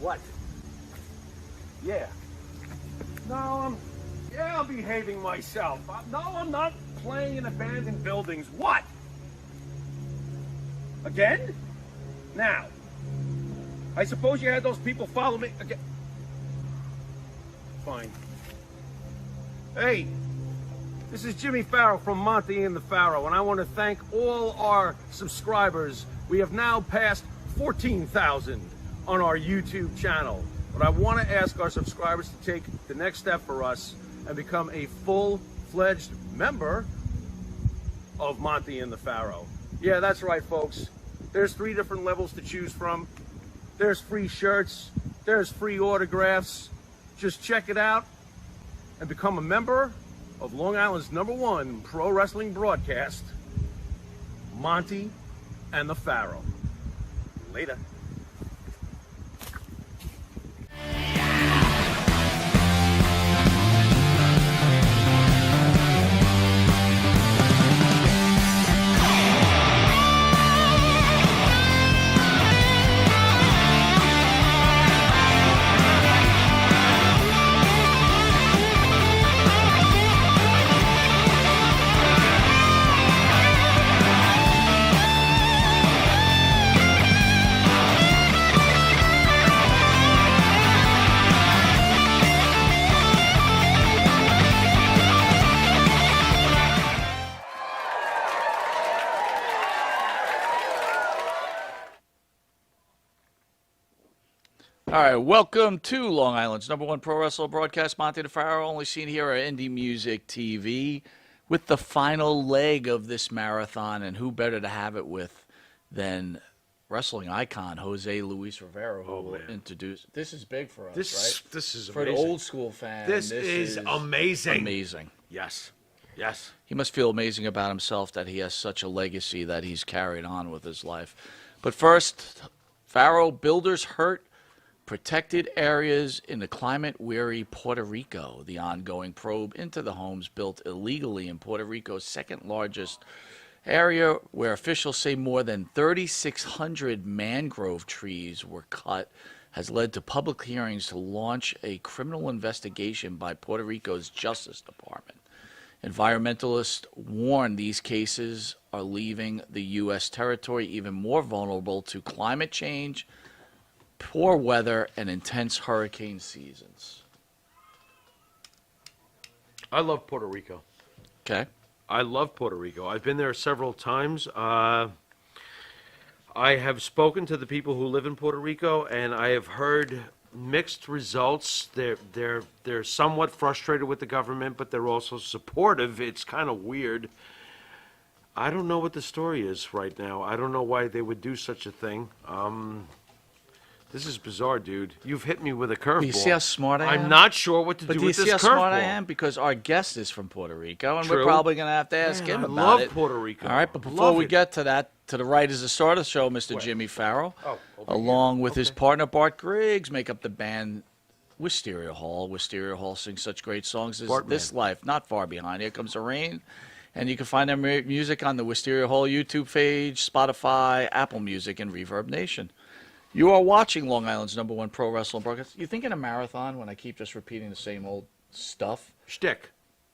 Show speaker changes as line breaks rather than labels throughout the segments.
What? Yeah. No, I'm behaving myself. No, I'm not playing in abandoned buildings. What? Again? Now, I suppose you had those people follow me again. Fine. Hey, this is Jimmy Farrell from Monty and the Farrell, and I want to thank all our subscribers. We have now passed 14,000 on our YouTube channel. But I want to ask our subscribers to take the next step for us and become a full-fledged member of Monty and the Farrell. Yeah, that's right, folks. There's 3 different levels to choose from. There's free shirts. There's free autographs. Just check it out and become a member of Long Island's #1 pro wrestling broadcast, Monty and the Farrell. Later.
All right, welcome to Long Island's #1 pro wrestling broadcast, Monty the Farrell, only seen here at Indie Music TV, with the final leg of this marathon, and who better to have it with than wrestling icon Jose Luis Rivera, who will introduce. This is big for us, right?
This is
for
amazing.
the old school fan.
This is amazing.
Amazing.
Yes. Yes.
He must feel amazing about himself that he has such a legacy that he's carried on with his life. But first, Farrell, builders hurt protected areas in the climate-weary Puerto Rico. The ongoing probe into the homes built illegally in Puerto Rico's second-largest area, where officials say more than 3,600 mangrove trees were cut, has led to public hearings to launch a criminal investigation by Puerto Rico's Justice Department. Environmentalists warn these cases are leaving the U.S. territory even more vulnerable to climate change, poor weather, and intense hurricane seasons.
I love Puerto Rico.
Okay.
I love Puerto Rico. I've been there several times. I have spoken to the people who live in Puerto Rico, and I have heard mixed results. They're somewhat frustrated with the government, but they're also supportive. It's kind of weird. I don't know what the story is right now. I don't know why they would do such a thing. This is bizarre, dude. You've hit me with a curveball.
Do you see how smart I am?
I'm not sure what to do with this curveball.
But do you see how smart I am? Because our guest is from Puerto Rico, and
True.
we're probably going to have to ask him about it.
I love Puerto Rico.
All right, but before we get to that, to the right is the start of the show, Mr. Jimmy Farrell, along with his partner Bart Griggs, make up the band Wisteria Hall. Wisteria Hall sings such great songs as This Life, Not Far Behind, Here Comes the Rain. And you can find their music on the Wisteria Hall YouTube page, Spotify, Apple Music, and Reverb Nation. You are watching Long Island's #1 pro wrestling broadcast. You think in a marathon when I keep just repeating the same old stuff?
Shtick.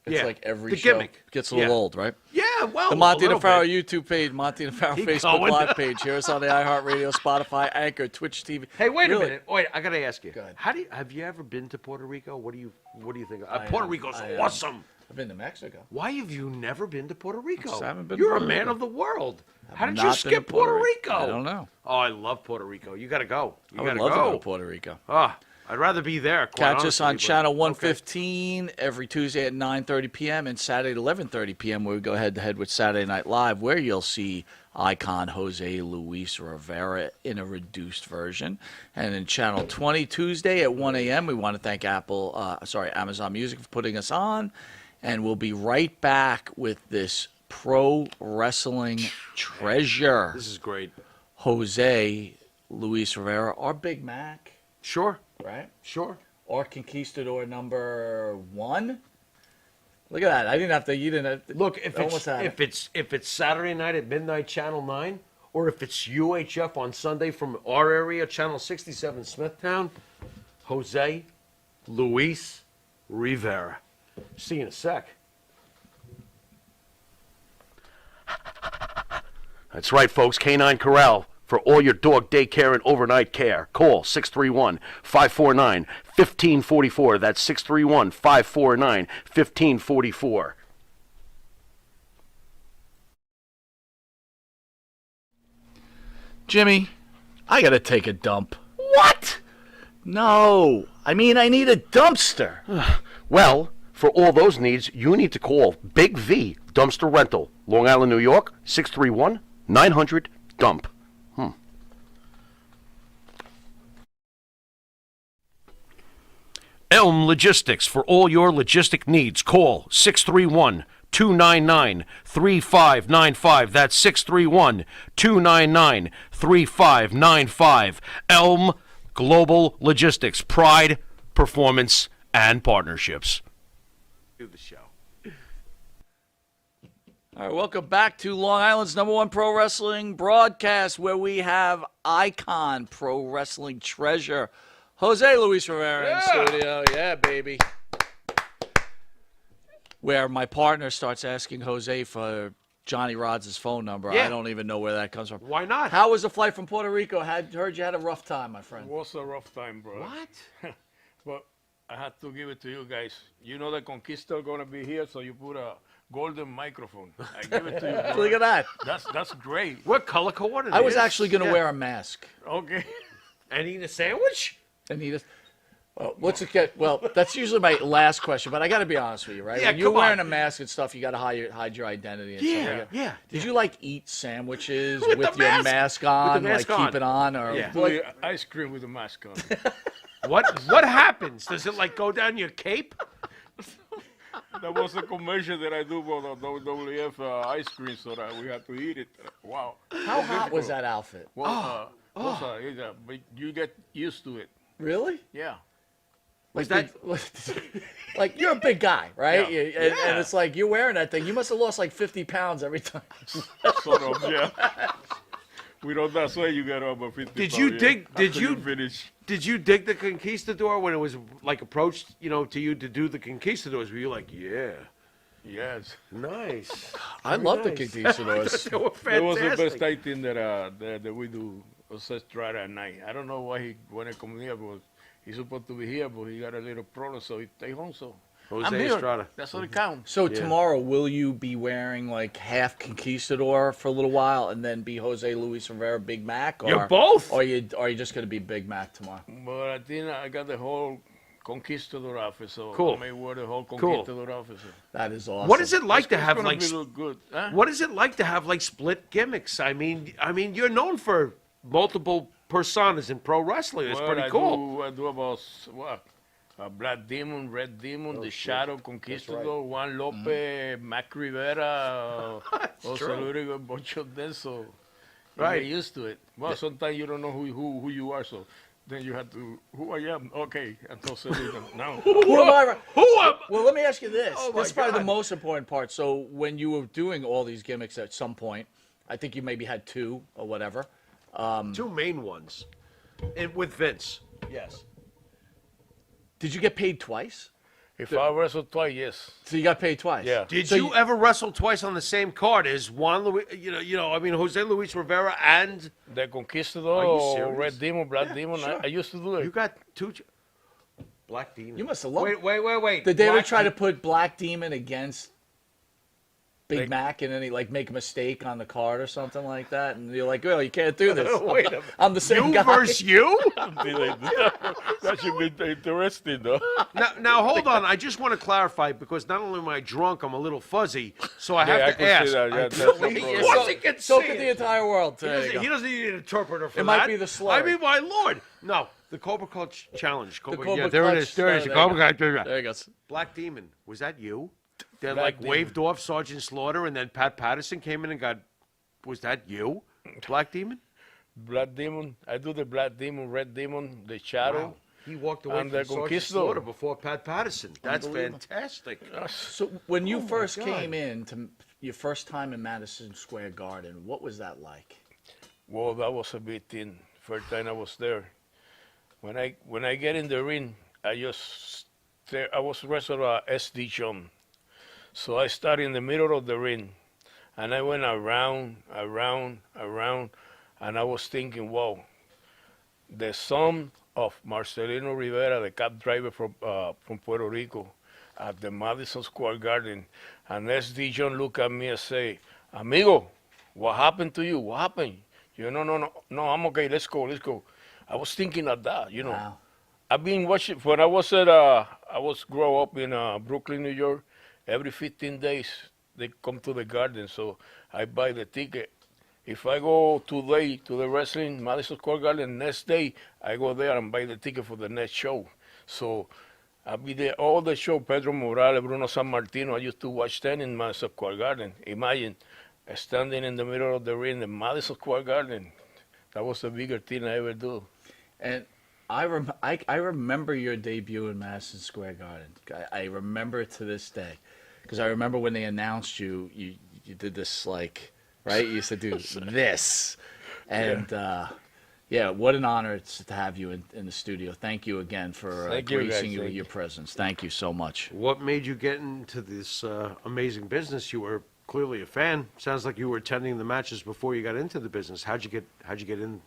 It's
Yeah.
like every
The
show
gimmick.
gets a little old, right?
Yeah, well,
The Monty
a
the
little
Farrell
bit.
YouTube page, Monty the Farrell
Keep
Facebook
going.
Live page. Hear us on the iHeartRadio, Spotify, Anchor, Twitch TV.
Hey, wait
Really?
a minute. Wait, I gotta ask you.
Go ahead.
Have you ever been to Puerto Rico? What do you think?
I
Puerto
am.
Rico's
I am.
awesome.
I've been to Mexico.
Why have you never been to Puerto Rico?
I haven't been to
You're a
Puerto
man
Rico.
of the world. How did
Not
you
been to
skip Puerto Rico?
I don't know.
Oh, I love Puerto Rico. You gotta go. You
I would
gotta
love to
go.
go to Puerto Rico.
Ah, I'd rather be there. Quite
Catch us on
honestly, but-
channel
okay.
115 every Tuesday at 9:30 p.m. and Saturday at 11:30 p.m. where we go head-to-head with Saturday Night Live, where you'll see icon Jose Luis Rivera in a reduced version. And in channel 20 Tuesday at 1 a.m., we want to thank Amazon Music for putting us on. And we'll be right back with this pro wrestling treasure,
This is great.
Jose Luis Rivera, our Big Mac,
Sure.
right?
Sure.
Or Conquistador #1. Look at that. I didn't have to. You didn't have to.
Look, if
almost had
it's Saturday night at midnight, Channel 9, or if it's UHF on Sunday from our area, Channel 67 Smithtown, Jose Luis Rivera. See you in a sec. That's right, folks. Canine Corral for all your dog daycare and overnight care. Call 631-549-1544. That's 631-549-1544.
Jimmy, I gotta take a dump.
What?
No, I mean I need a dumpster.
Well, for all those needs, you need to call Big V Dumpster Rental, Long Island, New York, 631-900-DUMP. Elm Logistics, for all your logistic needs, call 631-299-3595. That's 631-299-3595. Elm Global Logistics, pride, performance, and partnerships. Do the show.
All right, welcome back to Long Island's #1 pro wrestling broadcast, where we have icon pro wrestling treasure Jose Luis Rivera in studio. Yeah, baby. Where my partner starts asking Jose for Johnny Rods' phone number.
Yeah.
I don't even know where that comes from.
Why not?
How was the flight from Puerto Rico? Heard you had a rough time, my friend.
It was a rough time, bro.
What?
But I had to give it to you guys. You know the Conquistador gonna be here, so you put a golden microphone. I give it to you, bro.
Look at that.
That's great.
What color coordinates?
I was actually going to wear a mask.
Okay.
And eat a sandwich?
And he just, well, what's it get? Well, that's usually my last question, but I got to be honest with you, right?
Yeah,
when you're
come on.
wearing a mask and stuff, you got to hide your identity and stuff like that.
Yeah.
Did you like eat sandwiches
With
with
the
your
mask?
mask on,
With the mask
like
on.
keep it on, or
Yeah.
Do the ice cream with a mask on.
What happens? Does it like go down your cape?
That was a commercial that I do for the WWF ice cream, so that we had to eat it. Wow.
how hot was that outfit?
Well, but you get used to it.
Really?
Yeah.
Like
that-
like you're a big guy, right?
Yeah.
And it's like you're wearing that thing. You must have lost like 50 pounds every time.
Sort of, yeah. That's why you got over 50
Did
pounds,
you
yeah,
dig? Did
after
you
finish?
Did you dig the Conquistador when it was like approached, to you to do the Conquistadors? Were you like, yeah,
Yes.
nice?
I love the
nice.
Conquistadors.
They were
That was the
fantastic.
best I think that we do Ancestral at night. I don't know why he wanted to come here, but he's supposed to be here, but he got a little problem, so he stay home. So
Jose
I'm here.
Estrada.
That's what it counts.
So tomorrow, will you be wearing like half Conquistador for a little while, and then be Jose Luis Rivera Big Mac? Or,
You're both?
Or are you just going to be Big Mac tomorrow?
But I think I got the whole Conquistador outfit, so
Cool.
I may wear the whole
Cool.
Conquistador outfit. So.
That is awesome.
What is it like to
It's
have
gonna
like?
be look good. Huh?
What is it like to have like split gimmicks? I mean, you're known for multiple personas in pro wrestling. It's
Well,
pretty cool.
I do about what? Black Demon, Red Demon, The Shadow, Conquistador, Juan Lopez, Mac Rivera, also
true.
a little bunch of them, so you
Right.
get used to it. Well, sometimes you don't know who you are, so then you have to, who I am, okay, entonces now.
Who am I?
Who am?
Well, let me ask you this.
Oh,
This is
my
probably the
God.
most important part. So when you were doing all these gimmicks at some point, I think you maybe had two or whatever.
Two main ones, and with Vince. Yes.
Did you get paid twice?
If I wrestle twice, yes.
So you got paid twice?
Yeah.
Did
So
you ever wrestle twice on the same card as Juan Luis? Jose Luis Rivera and
The Conquistador,
Are you
or
serious?
Red Demon, Black Demon,
sure.
I used to do it.
you got two. Black Demon.
You must have loved
Wait.
Did they ever
Black
try to put Black Demon against Big
Like-
Mac and then he like make a mistake on the card or something like that? And you're like, well, you can't do this.
Wait a minute.
I'm the same
You
guy.
versus you?
That should be interesting, though.
Now hold on. I just want to clarify because not only am I drunk, I'm a little fuzzy, so I
Yeah, I
have to
could see
ask.
that, yeah,
I-
that's no
Of
problem.
course he can
So
see
could
it.
the entire world.
He
There you
doesn't,
go.
he doesn't need an interpreter for
It
that.
might be the slur.
I mean, my lord. No, the Cobra Clutch Challenge.
Cobra
yeah, there it
Clutch.
is. There it is.
There
The
you
Cobra Clutch.
There you go.
Black Demon. Was that you? They
Black
like
Demon.
waved off Sergeant Slaughter, and then Pat Patterson came in and got. Was that you? Black Demon?
Black Demon, I do the Black Demon, Red Demon, The Shadow.
Wow. He walked away
And
from
the
Sergeant
Conquistador.
Slaughter before Pat Patterson. That's
Unbelievable.
fantastic.
So when you first
God.
came in to your first time in Madison Square Garden, what was that like?
Well, that was a big thing. First time I was there. When I get in the ring, I was wrestler SD John. So I started in the middle of the ring, and I went around, around, around, and I was thinking, wow, the son of Marcelino Rivera, the cab driver from Puerto Rico, at the Madison Square Garden, and SD John look at me and say, "Amigo, what happened to you? What happened?" No, I'm okay. Let's go, let's go. I was thinking of that.
Wow.
I've been watching when I was grow up in Brooklyn, New York. Every 15 days they come to the garden, so I buy the ticket. If I go today to the wrestling Madison Square Garden, next day I go there and buy the ticket for the next show. So I'll be there all the show. Pedro Morales, Bruno San Martino. I used to watch them in Madison Square Garden. Imagine standing in the middle of the ring in Madison Square Garden. That was the biggest thing I ever do.
And I remember your debut in Madison Square Garden. I remember it to this day, because I remember when they announced you did this, like, right? You used to do this, and yeah, what an honor it's to have you in the studio. Thank you again for
Thank you,
gracing
guys.
you with
Thank
your
you.
presence. Thank you so much.
What made you get into this amazing business? You were clearly a fan. Sounds like you were attending the matches before you got into the business. How'd you get in?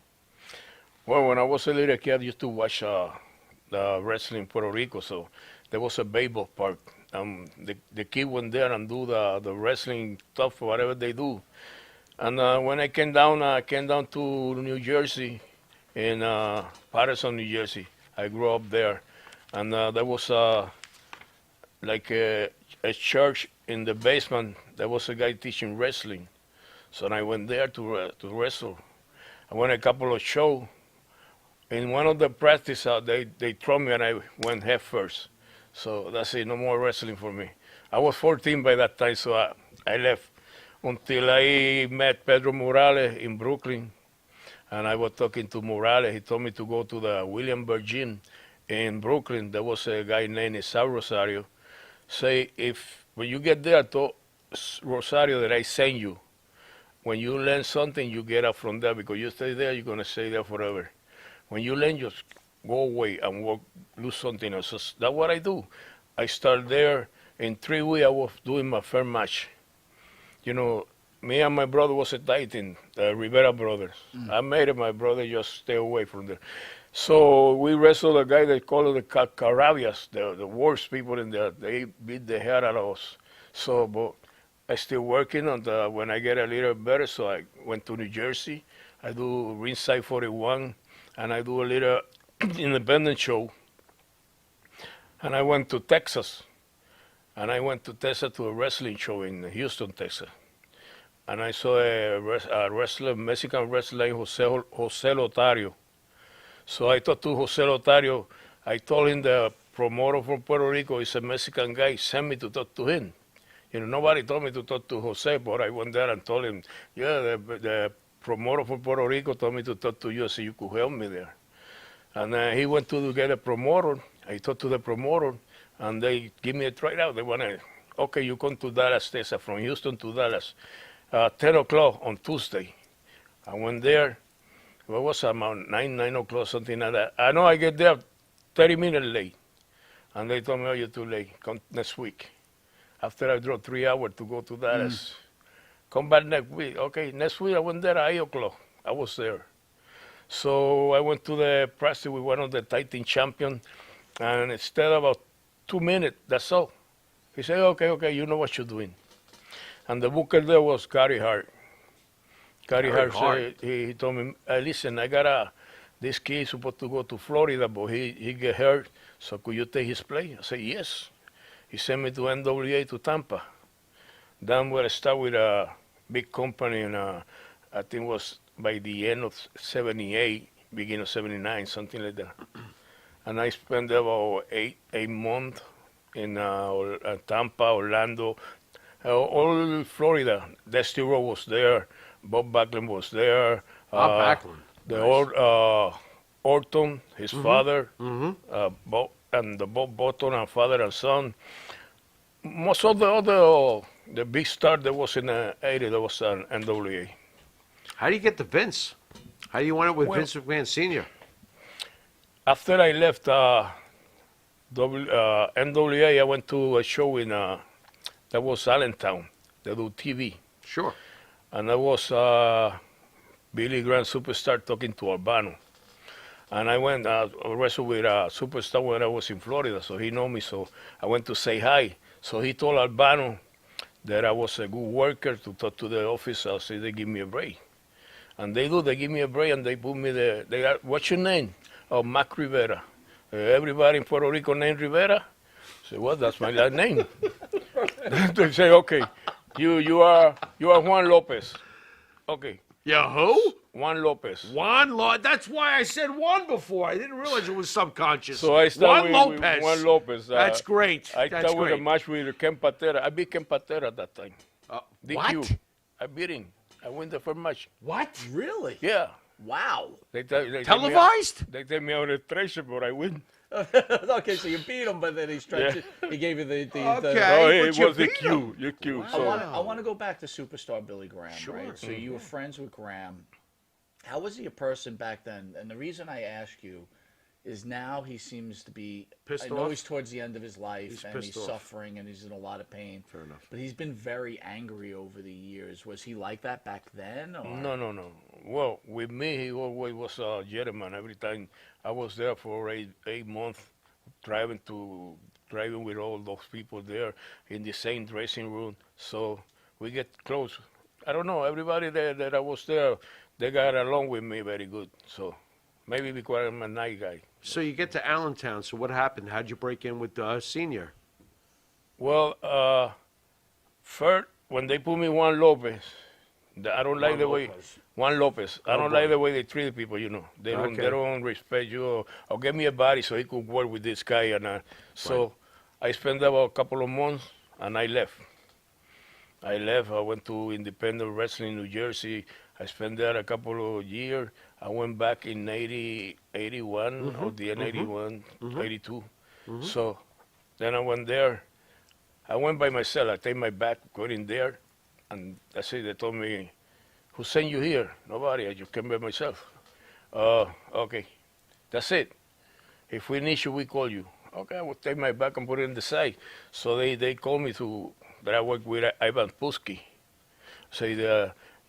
Well, when I was a little kid, I used to watch the wrestling in Puerto Rico. So there was a baseball park. The kid went there and do the wrestling stuff, whatever they do. And when I came down to New Jersey, in Patterson, New Jersey. I grew up there, and there was like a church in the basement. There was a guy teaching wrestling, so I went there to wrestle. I went a couple of shows. In one of the practice, they threw me and I went head first. So that's it, no more wrestling for me. I was 14 by that time, so I left until I met Pedro Morales in Brooklyn. And I was talking to Morales. He told me to go to the William Virgin in Brooklyn. There was a guy named Sal Rosario. Say, when you get there, to Rosario that I send you. When you learn something, you get up from there, because you stay there, you're going to stay there forever. When you learn, just go away and work, do something else. So that's what I do. I start there. In 3 weeks, I was doing my first match. You know, me and my brother was a titan, the Rivera brothers. I made it, my brother just stay away from there. So we wrestled a guy they call the Carabias, the worst people in there. They beat the hell out of us. So, but I still working on when I get a little better, so I went to New Jersey. I do Ringside 41, and I do a little independent show. And I went to Texas. And I went to Texas to a wrestling show in Houston, Texas. And I saw a wrestler, Mexican wrestler, Jose Lotario. So I talked to Jose Lotario. I told him the promoter from Puerto Rico is a Mexican guy. Send me to talk to him. You know, nobody told me to talk to Jose, but I went there and told him, yeah, the promoter from Puerto Rico told me to talk to you, so you could help me there. And he went to get a promoter. I talked to the promoter, and they give me a tryout. They want to, okay, you come to Dallas, Texas, from Houston to Dallas. 10 o'clock on Tuesday. I went there. It was about 9 o'clock, something like that. I know I get there 30 minutes late. And they told me, oh, you're too late. Come next week. After I drove 3 hours to go to Dallas. Come back next week. Okay, next week I went there at 8 o'clock. I was there. So I went to the practice with one of the Titan champions. And instead of about 2 minutes, that's all. He said, okay, you know what you're doing. And the booker there was Gary Hart. Gary Hart said, he told me, listen, I got this kid is supposed to go to Florida, but he get hurt, so could you take his place? I said, yes. He sent me to NWA to Tampa. Then we start with a big company, and I think it was by the end of 78, beginning of 79, something like that. And I spent about eight months in Tampa, Orlando, all Florida. Dusty Rhodes was there. Bob Backlund was there.
Bob Backlund.
The old Orton, his father, Bob, and the Bob Button, and father and son. Most of the other, the big star that was in the 80s, that was an NWA.
How do you get the Vince? How do you wind up with
Well-
Vince McMahon Sr.?
After I left NWA, I went to a show in that was Allentown. They do TV,
Sure.
and that was Billy Graham Superstar talking to Albano. And I went wrestled with Superstar when I was in Florida, so he know me. So I went to say hi. So he told Albano that I was a good worker to talk to the officer, so they give me a break. And they do. They give me a break, and they put me there. They are, what's your name? Oh, Mac Rivera. Everybody in Puerto Rico named Rivera. I said, well, that's my last name. They say, okay, you are Juan Lopez. Okay,
Yeah, who?
Juan Lopez.
Juan Lopez. That's why I said Juan before. I didn't realize it was subconscious.
So I started
Juan
with
Lopez.
Juan Lopez.
That's great.
I
That's
started with a
great.
match with Ken Patera. I beat Ken Patera that time. DQ.
What?
I beat him. I win the first match.
What?
Really?
Yeah.
Wow.
They take me out-
Televised?
They take me out of the treasure, but I win.
Okay, so you beat him, but then he stretched it. He gave you the
Okay.
Oh,
Hey,
it
but you
was the
beat
Q. The Q.
I
So
want to go back to superstar Billy Graham,
Sure.
right? So you were friends with Graham. How was he a person back then? And the reason I ask you is now he seems to be
Pissed
I know
off?
he's towards the end of his life
He's
and
pissed
he's
off.
suffering and he's in a lot of pain.
Fair enough.
But he's been very angry over the years. Was he like that back then? Or?
no. Well, with me, he always was a gentleman. Every time I was there for eight months, driving with all those people there in the same dressing room. So we get close. I don't know. Everybody there that I was there, they got along with me very good. So maybe because I'm a nice guy.
So you get to Allentown. So what happened? How'd you break in with Senior?
Well, first when they put me Juan Lopez, I don't like
Juan
the way
Lopez.
Juan Lopez. I
Oh,
don't
boy.
like the way they treat people. You know, they
Okay.
don't respect you or give me a body so he could work with this guy. And so I spent about a couple of months and I left. I went to Independent Wrestling, New Jersey. I spent there a couple of years. I went back in 81 or the end 81, 82. So then I went there. I went by myself. I take my bag, go in there, and that's it. They told me, who sent you here? Nobody. I just came by myself. Okay. That's it. If we need you, we call you. Okay, I will take my bag and put it in the side. So they called me that I work with Ivan Pusky. Say,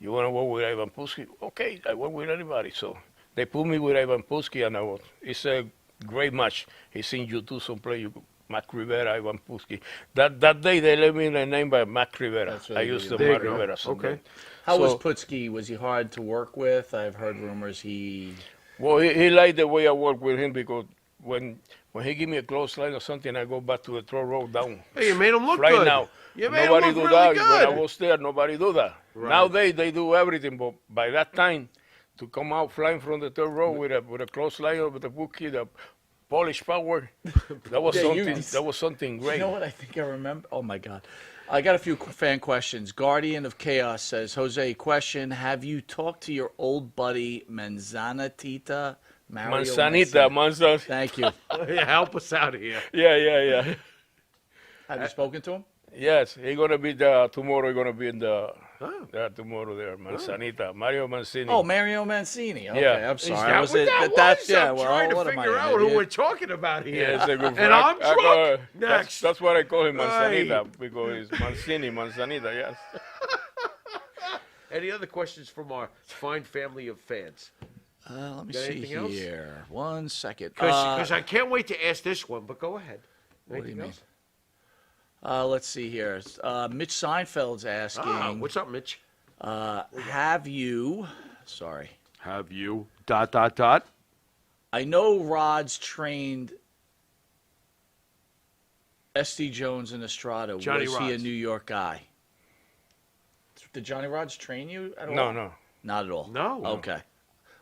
you want to work with Ivan Pusky? Okay, I work with anybody. So they put me with Ivan Pusky, and it's a great match. He's seen you do some play. Mac Rivera, Ivan Pusky. That day they let me the name by Mac Rivera.
That's
I
really
used the
good.
There
Mac
you go.
Rivera. So
Okay.
How was
So-
Putski? Was he hard to work with? I've heard rumors he.
Well, he liked the way I work with him because when he give me a clothesline or something, I go back to the throw roll down.
Hey, you made him look
Right
good.
now.
You made
Nobody
him
do
look
that.
really
When I
good.
was there, nobody do that.
Right.
Nowadays, they do everything, but by that time, to come out flying from the third row with a clothesline or with a bookie, the Polish power, that was
Yeah,
something
You
great.
know what I think I remember? Oh my God. I got a few fan questions. Guardian of Chaos says, Jose, question. Have you talked to your old buddy Manzanita? Mario
Manzanita, Manzanita.
Thank you.
Yeah, help us out here.
Yeah.
Have you spoken to him?
Yes, he's gonna be there tomorrow. He's gonna be in
Oh.
there tomorrow. There, Manzanita, Mario Mancini.
Oh, Mario Mancini. Okay,
Yeah.
I'm
Is
sorry.
that
Was
what
it
that
that's
was?
yeah,
I'm
well,
trying
what
to
am I,
figure
an
out who
idiot?
we're talking about here.
Yeah, it's a good
And I'm
I
drunk.
That's,
Next.
that's what I call him, Manzanita,
Right.
because it's Mancini, Manzanita, yes.
Any other questions from our fine family of fans?
Let me
Got
see
anything else?
here. 1 second.
Because I can't wait to ask this one, but go ahead.
What do you
Anything
mean?
else?
Let's see here. Mitch Seinfeld's asking,
Ah, what's up, Mitch?
have you? Sorry.
Have you ...
I know Rod's trained S.D. Jones and Estrada.
Johnny
Was he a
Rods.
New York guy? Did Johnny Rods train you at all?
No.
Not at all.
No.
Okay.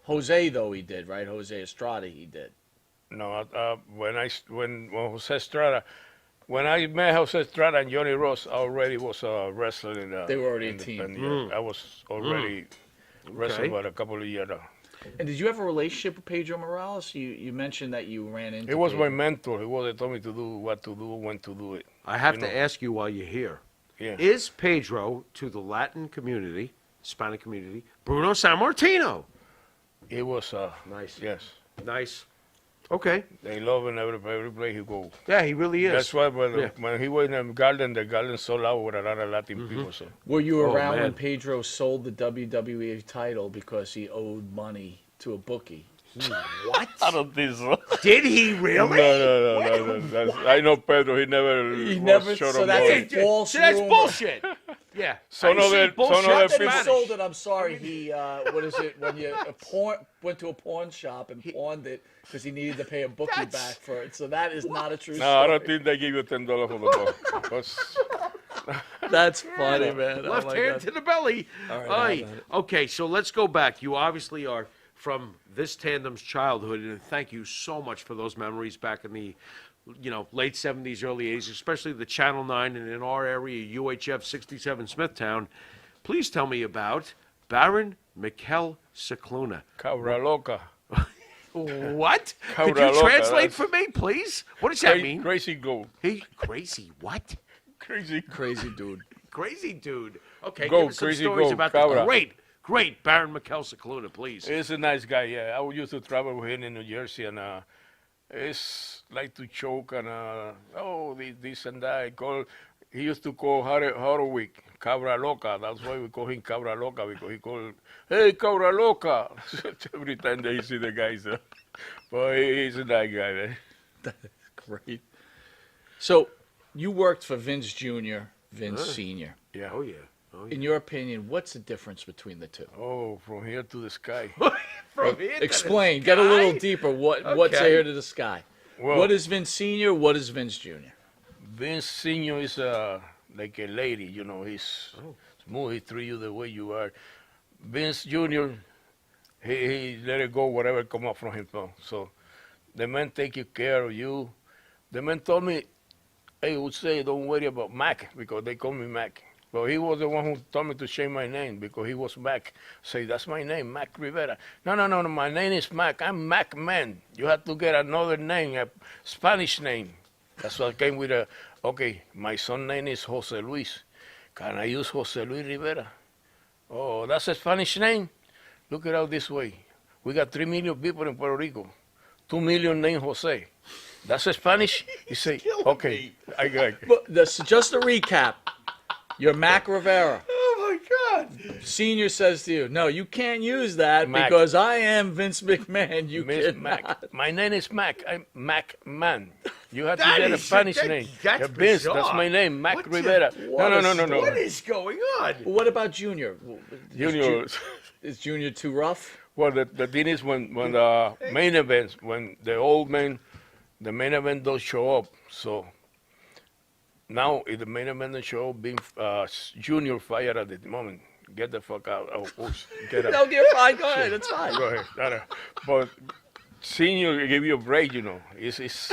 Jose, though, he did, right? Jose Estrada, he did.
No, when Jose Estrada, when I met Jose Estrada and Johnny Ross, I already was wrestling in
They were already a
in the
team.
band, yeah. I was already wrestling
Okay.
for a couple of years.
And did you have a relationship with Pedro Morales? You mentioned that you ran into
He was my
Pedro.
mentor. He was told me to do what to do, when to do it.
I have
You
to
know.
ask you while you're here.
Yeah.
Is Pedro, to the Latin community, Hispanic community, Bruno Sammartino?
He was,
Nice.
yes.
Nice. Okay.
They love him every place he go.
Yeah, he really is.
That's why
Yeah.
when he was in the garden sold out with a lot of Latin people. So
Were you
Oh,
around
man.
when Pedro sold the WWE title because he owed money to a bookie?
What?
I don't think so.
Did he really?
No. I know Pedro. He never.
He
was
never.
short
So
of
that's
money.
a false
See, that's
rumor.
bullshit. Yeah.
Some
I
of
say
the-
bullshit
some of the
in
Then he
people-
Spanish.
sold it. I'm sorry. He what is it when you went to a pawn shop and pawned it because he needed to pay a bookie
That's-
back for it. So that is not a true
No, I don't
story.
think they give you $10 for the ball. That's-
That's funny, man. Oh
Left
my
hand
God.
to the belly.
All right,
Aye.
how about it?
Okay, so let's go back. You obviously are from this tandem's childhood, and thank you so much for those memories back in the, late 70s, early 80s, especially the Channel 9 and in our area, UHF 67 Smithtown. Please tell me about Baron Mikel Cicluna.
Cabra loca.
What?
Cabra
Could you
loca,
translate
that's-
for me, please? What does that mean?
Crazy goat.
Hey, crazy what?
Crazy.
Crazy dude.
Crazy dude. Okay,
Go,
give us some
crazy
stories
go,
about the
cabra.
great Baron Mikel Cicluna, please.
He's a nice guy, yeah. I used to travel with him in New Jersey, and it's like to choke and this and that. He used to call Horowick Cabra Loca. That's why we call him Cabra Loca, because he called, hey, Cabra Loca, every time they see the guys. But he's a nice guy, man.
Great. So you worked for Vince Jr., Vince Sr.
Yeah.
Oh, yeah. Oh, yeah.
In your opinion, what's the difference between the two?
Oh, from here to the sky.
From here to the
Explain. Get a little
sky?
deeper. What's
Okay.
here to the sky?
Well,
What is Vince Sr.? What is Vince Jr.?
Vince Senior is like a lady, he's smooth, he treat you the way you are. Vince Junior, he let it go, whatever come up from him. So the man take care of you. The man told me, hey, would say, don't worry about Mac, because they call me Mac. But he was the one who told me to change my name, because he was Mac. Say, that's my name, Mac Rivera. No, my name is Mac. I'm Mac Man. You have to get another name, a Spanish name. That's why I came with okay, my son's name is Jose Luis. Can I use Jose Luis Rivera? Oh, that's a Spanish name? Look it out this way. We got 3 million people in Puerto Rico. 2 million named Jose. That's a Spanish? You say, okay, I got it.
But just a recap. You're Mac Rivera.
Oh, my God.
Senior says to you, no, you can't use that
Mac.
because I am Vince McMahon. You
Miss
cannot.
Mac. My name is Mac. I'm Mac Man. You have
That
to get a
is-
Spanish
that-
name.
that's
Yeah, Vince,
bizarre.
that's my name, Mac
What the-
Rivera.
what a
No.
What is going on?
Well, what about Junior?
Junior.
Is Junior too rough?
Well, the thing is when the main events, when the old man, the main event don't show up. So now if the main event don't show up, being Junior fired at the moment. Get the fuck out. Get out.
No, you're fine. Go ahead. It's fine.
Go ahead. But Senior give you a break, It's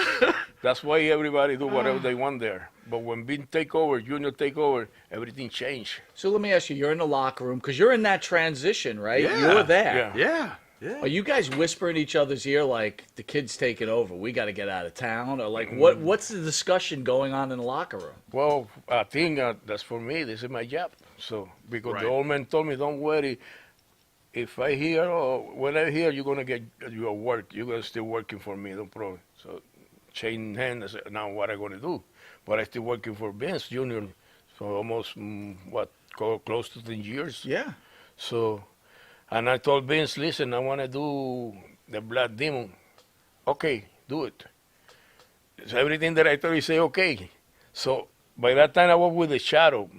that's why everybody do whatever they want there. But when Bean take over, Junior take over, everything change.
So let me ask you, you're in the locker room because you're in that transition, right?
Yeah.
You're there.
Yeah.
Yeah.
Are you guys whispering each other's ear like the kid's taking over? We got to get out of town, or like what's the discussion going on in the locker room?
Well, I think that's for me. This is my job. So because
Right.
the old man told me, don't worry. If I hear or when I hear, you're gonna get your work. You're gonna still working for me, no problem. So, chain hand. I said, now what I gonna do? But I still working for Vince Junior for almost close to 10 years.
Yeah.
So, and I told Vince, listen, I want to do the Black Demon. Okay, do it. So everything that I told, he say okay. So by that time I was with the Shadow.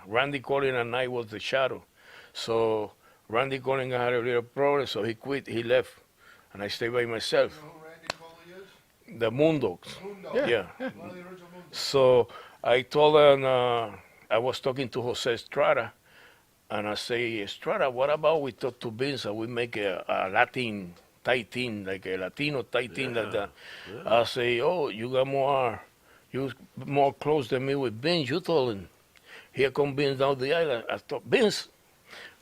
Randy Collins and I was the Shadow. So Randy Collins had a little problem, so he quit, he left, and I stayed by myself.
You know who Randy Coley is?
The Moondogs.
Moondog.
Yeah.
One of the original Moondogs.
So I told him, I was talking to Jose Estrada, and I say, Estrada, what about we talk to Vince and we make a Latin tight team, like a Latino tight team like that. I say, oh, you more close than me with Vince. You told him. Here come Vince down the island. I thought, Vince,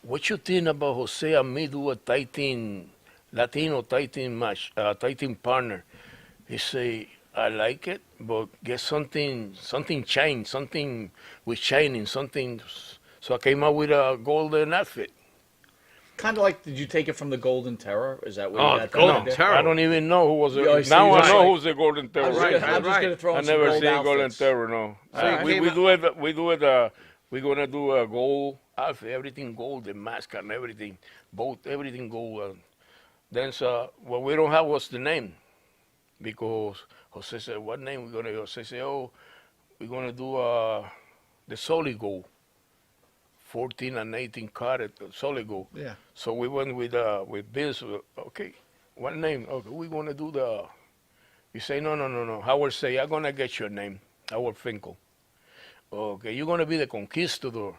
what you think about Jose and me do a tight team, Latino tight team match, tight team partner? He say, I like it, but get something shine, something with shining, something. So I came out with a golden outfit.
kind of like, did you take it from the Golden Terror? Is that what
Oh,
you got?
the Golden
that idea?
Terror.
I don't even know who was
You always
it. Now
see-
I know
right.
who's the Golden Terror.
I'm just
Right,
gonna- I'm just
right.
going to throw
I
in some
never
gold
seen Golden
outfits.
Terror, no.
right.
We
Came
do it, we're going to do a gold outfit, everything gold, the mask and everything, both, everything gold. Then what we don't have was the name, because Jose said, what name we're going to, Jose said, oh, we're going to do the solid gold, 14 and 18 karat solid gold.
Yeah.
So we went with Biz, okay, what name? Okay, we're going to do you say, no. Howard say, I'm going to get your name, Howard Finkel. Okay, you're going to be the Conquistador.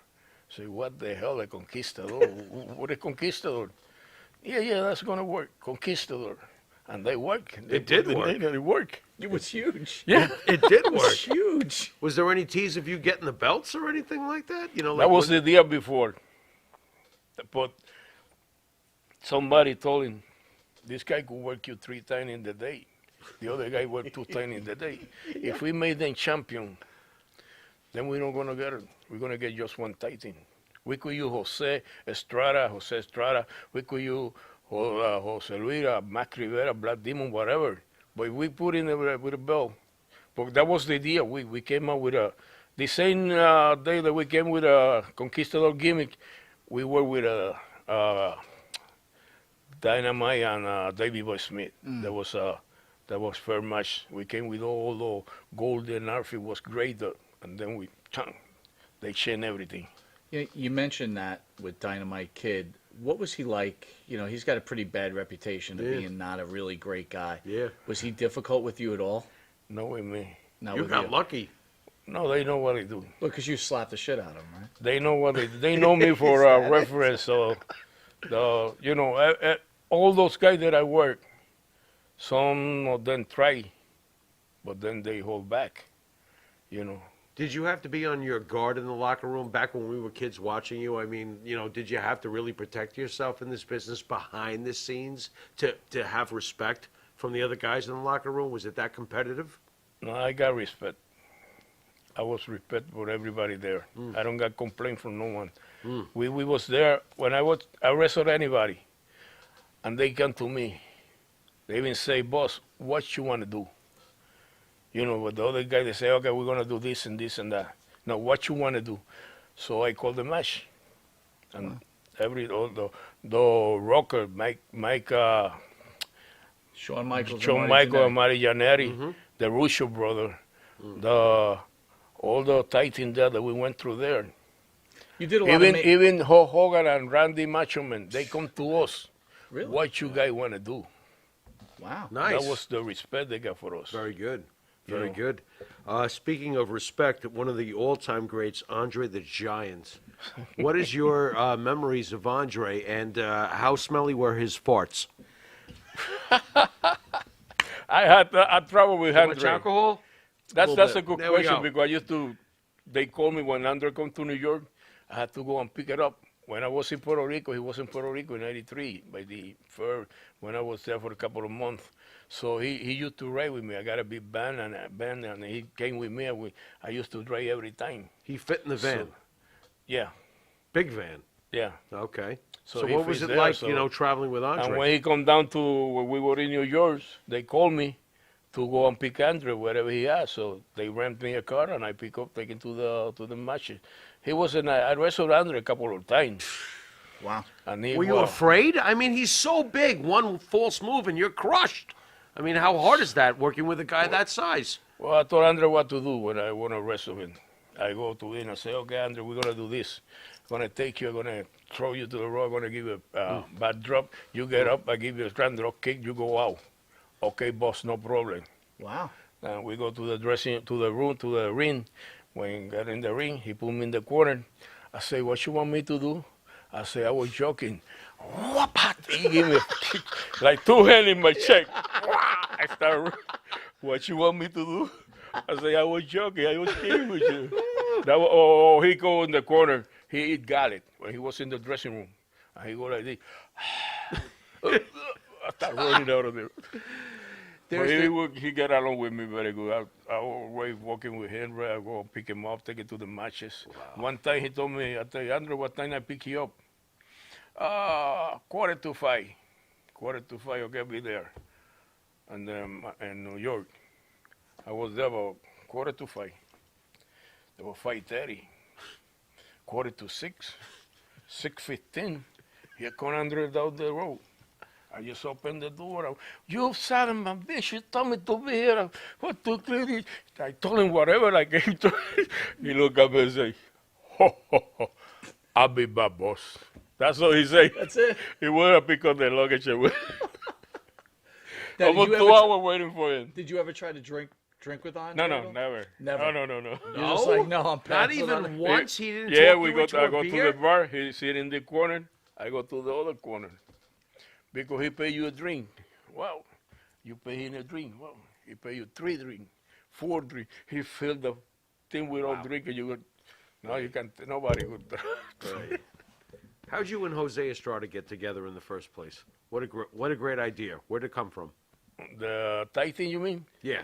Say, what the hell, a Conquistador? What a Conquistador? Yeah, that's going to work, Conquistador. And they work.
It did work.
It worked.
It was huge.
Yeah.
It did
It was
work.
huge.
Was there any tease of you getting the belts or anything like that? You know, like
That was
when-
the year before. But somebody told him, this guy could work you 3 times in the day. The other guy worked 2 times in the day. If we made them champion, then we're not going to get it. We're going to get just 1 title. We could use Jose Estrada. We could use Jose Luis, Mac Rivera, Black Demon, whatever. But we put in with a belt. But that was the idea. We came up with the same day that we came with a Conquistador gimmick, we were with Dynamite and Davey Boy Smith. That was fair match. We came with all the golden outfit was great, and then they changed everything.
You mentioned that with Dynamite Kid. What was he like? You know, he's got a pretty bad reputation of
Yeah.
being not a really great guy.
Yeah.
Was he difficult with you at all?
No with me.
Not
You
with
got
you.
lucky.
No, they know what they do.
Well, because you slapped the shit out of him, right?
They know what they know me for reference. So, all those guys that I work, some of them try, but then they hold back. You know.
Did you have to be on your guard in the locker room back when we were kids watching you? I mean, did you have to really protect yourself in this business behind the scenes to have respect from the other guys in the locker room? Was it that competitive?
No, I got respect. I was respect for everybody there. I don't got complaint from no one. We was there when I wrestled anybody, and they come to me. They even say, "Boss, what you want to do?" But the other guy, they say, "Okay, we're gonna do this and this and that." No, what you want to do? So I call the match, and all the rocker, Mike,
Shawn Michaels.
Shawn Michael and Mari Janetti, the Russo brother, all the titans there that we went through there.
You did a lot of
Even Hulk Hogan and Randy Macho Man, they come to us.
Really?
What you guys want to do?
Wow.
Nice.
That was the respect they got for us.
Very good.
You
Very
know.
good. Speaking of respect, one of the all-time greats, Andre the Giant. What is your memories of Andre, and how smelly were his farts?
I had trouble with
Too much
Andre.
alcohol?
That's
Little
a
bit.
good
There we
question
go.
because they called me when Andre come to New York. I had to go and pick it up. When I was in Puerto Rico, he was in Puerto Rico in '93 by the fair when I was there for a couple of months. So he used to ride with me. I got a big band and he came with me. And I used to drive every time.
He fit in the van.
Yeah,
Big van.
yeah.
Okay.
So
So
he
what was
fits
it
there,
like,
so-
traveling with Andre?
And when he come down to when we were in New York, they called me to go and pick Andre wherever he is. So they rent me a car and I take him to the matches. He was I wrestled Andre a couple of times.
Wow.
And he
Were you
was,
afraid? I mean, he's so big. One false move and you're crushed. I mean, how hard is that working with a guy that size?
Well, I told Andre what to do when I want to wrestle him. I go to him and say, okay, Andre, we're going to do this. I'm going to take you, I'm going to throw you to the road, I'm going to give you a bad drop. You get up, I give you a grand drop kick, you go out. Okay, boss, no problem.
Wow.
And we go to the ring. When he got in the ring, he put me in the corner. I say, what you want me to do? I say, I was joking. Whoop! He gave me a kick, like 2 hands in my check. I start, what you want me to do? I say, I was joking. I was kidding with you. He go in the corner. He eat garlic when he was in the dressing room. And he go like this. I start running out of there. But he get along with me very good. I always walking with him. I go pick him up, take him to the matches. Wow. One time he told me, I tell you, Andre, what time I pick you up? Quarter to five. Quarter to five, okay, be there. And then in New York, I was there about quarter to five. There was 5:30. Quarter to six. 6:15. Here come Andre down the road. I just opened the door. You son of a bitch, you told me to be here. What to clean? I told him whatever I gave to him. He looked up and said, ho, ho, ho. I'll be back, boss. That's what he said.
That's it.
He went to pick up the luggage and went.
Now,
Almost 2 hours waiting for him.
Did you ever try to drink with Andre?
No, never.
Never.
No.
You're just like, no, I'm
Not
passing
even
on it.
once he didn't
Yeah,
talk
we
you
go.
into
I
a
go to
beer?
the bar. He sit in the corner. I go to the other corner because he pay you a drink. Wow, you pay him a drink. Wow, he pay you 3 drinks, 4 drinks. He filled the thing with all drinking. You go. No, you can't. Nobody would.
Right. How'd you and Jose Estrada get together in the first place? What a great idea. Where'd it come from?
The Thai thing, you mean?
Yeah,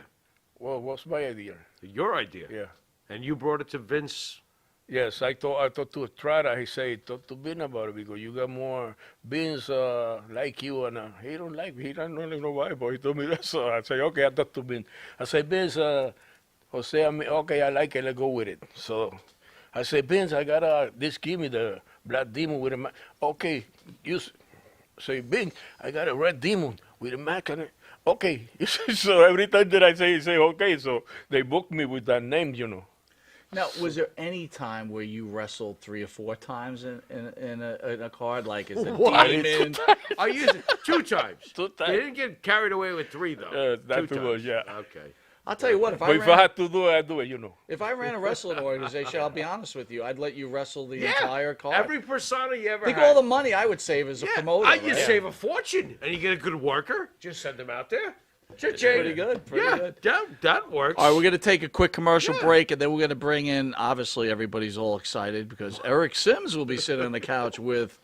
Well, what's my idea?
your idea.
Yeah.
And you brought it to Vince.
Yes, I talked to Estrada. He said, talk to Vin about it because you got more Vince like you, and he don't like me. He don't really know why, but he told me that. So I say, okay, I talk to Vin. I say, Vince, Jose, okay, I like it. Let's go with it. So I say, Vince, I got this. Give me the black demon with a Mac. Okay, you say, Vince, I got a red demon with a Mac on it. Okay, so every time that I say, he say, okay. So they booked me with that name, you know.
Now, was there any time where you wrestled 3 or 4 times in a card, like as a
What?
demon?
Are you 2 times?
2 times.
You didn't get carried away with 3 though.
Not
2
too
times.
much, yeah.
Okay.
I'll tell you what,
But if I had to do it, I'd do it, you know.
if I ran a wrestling organization, I'll be honest with you, I'd let you wrestle the entire card.
Every persona you ever
Think
had.
all the money I would save as a promoter.
You
right?
save a fortune, and you get a good worker. Just send them out there.
Pretty good. Pretty good.
That works.
All right, we're going to take a quick commercial break, and then we're going to bring in, obviously, everybody's all excited because Eric Sims will be sitting on the couch with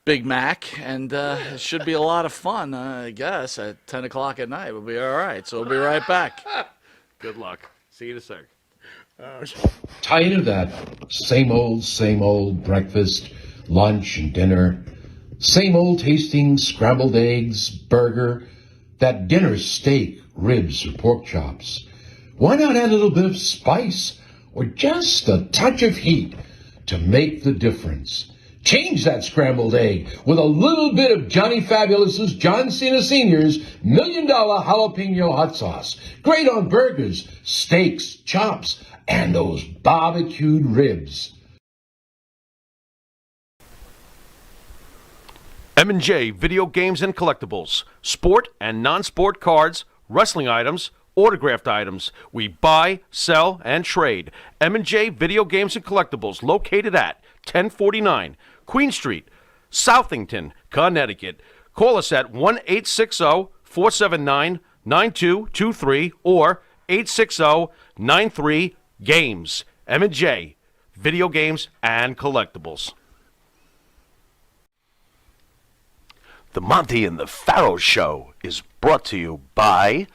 Big Mac, and it should be a lot of fun, I guess, at 10 o'clock at night. We'll be all right, so we'll be right back.
Good luck. See you in a sec.
Tired of that same old breakfast, lunch, and dinner? Same old tasting scrambled eggs, burger, that dinner steak, ribs, or pork chops? Why not add a little bit of spice or just a touch of heat to make the difference? Change that scrambled egg with a little bit of Johnny Fabulous's John Cena Sr.'s $1 Million Jalapeno Hot Sauce. Great on burgers, steaks, chops, and those barbecued ribs.
M&J Video Games and Collectibles. Sport and non-sport cards, wrestling items, autographed items. We buy, sell, and trade. M&J Video Games and Collectibles, located at 1049 Queen Street, Southington, Connecticut. Call us at 1-860-479-9223 or 860-93-GAMES. M&J Video Games and Collectibles. The Monty and the Farrell Show is brought to you by...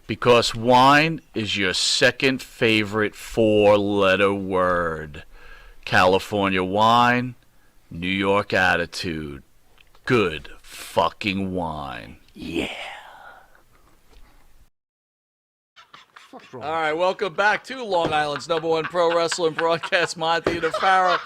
Because wine is your second favorite 4-letter word. California wine, New York attitude. Good fucking wine.
Yeah.
All right, welcome back to Long Island's #1 pro wrestling broadcast, Monty and Farrell,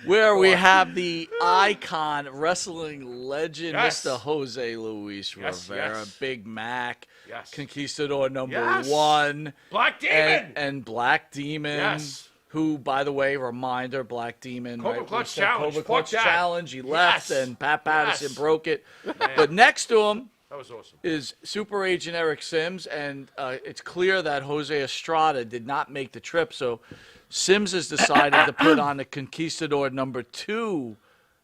where we have the icon, wrestling legend,
Yes.
Mr. Jose Luis
Yes,
Rivera,
yes.
Big Mac,
Yes.
Conquistador number
Yes.
1,
Black Demon!
and Black Demon.
Yes.
Who, by the way, reminder, Black Demon.
Cobra
right,
Clutch
we said
Challenge.
Cobra
Fuck
Clutch
that.
Challenge. He left,
Yes.
and Pat Patterson
Yes.
broke it. But next to him
That was awesome.
is Super Agent Eric Sims, and it's clear that Jose Estrada did not make the trip, so Sims has decided to put on the Conquistador number 2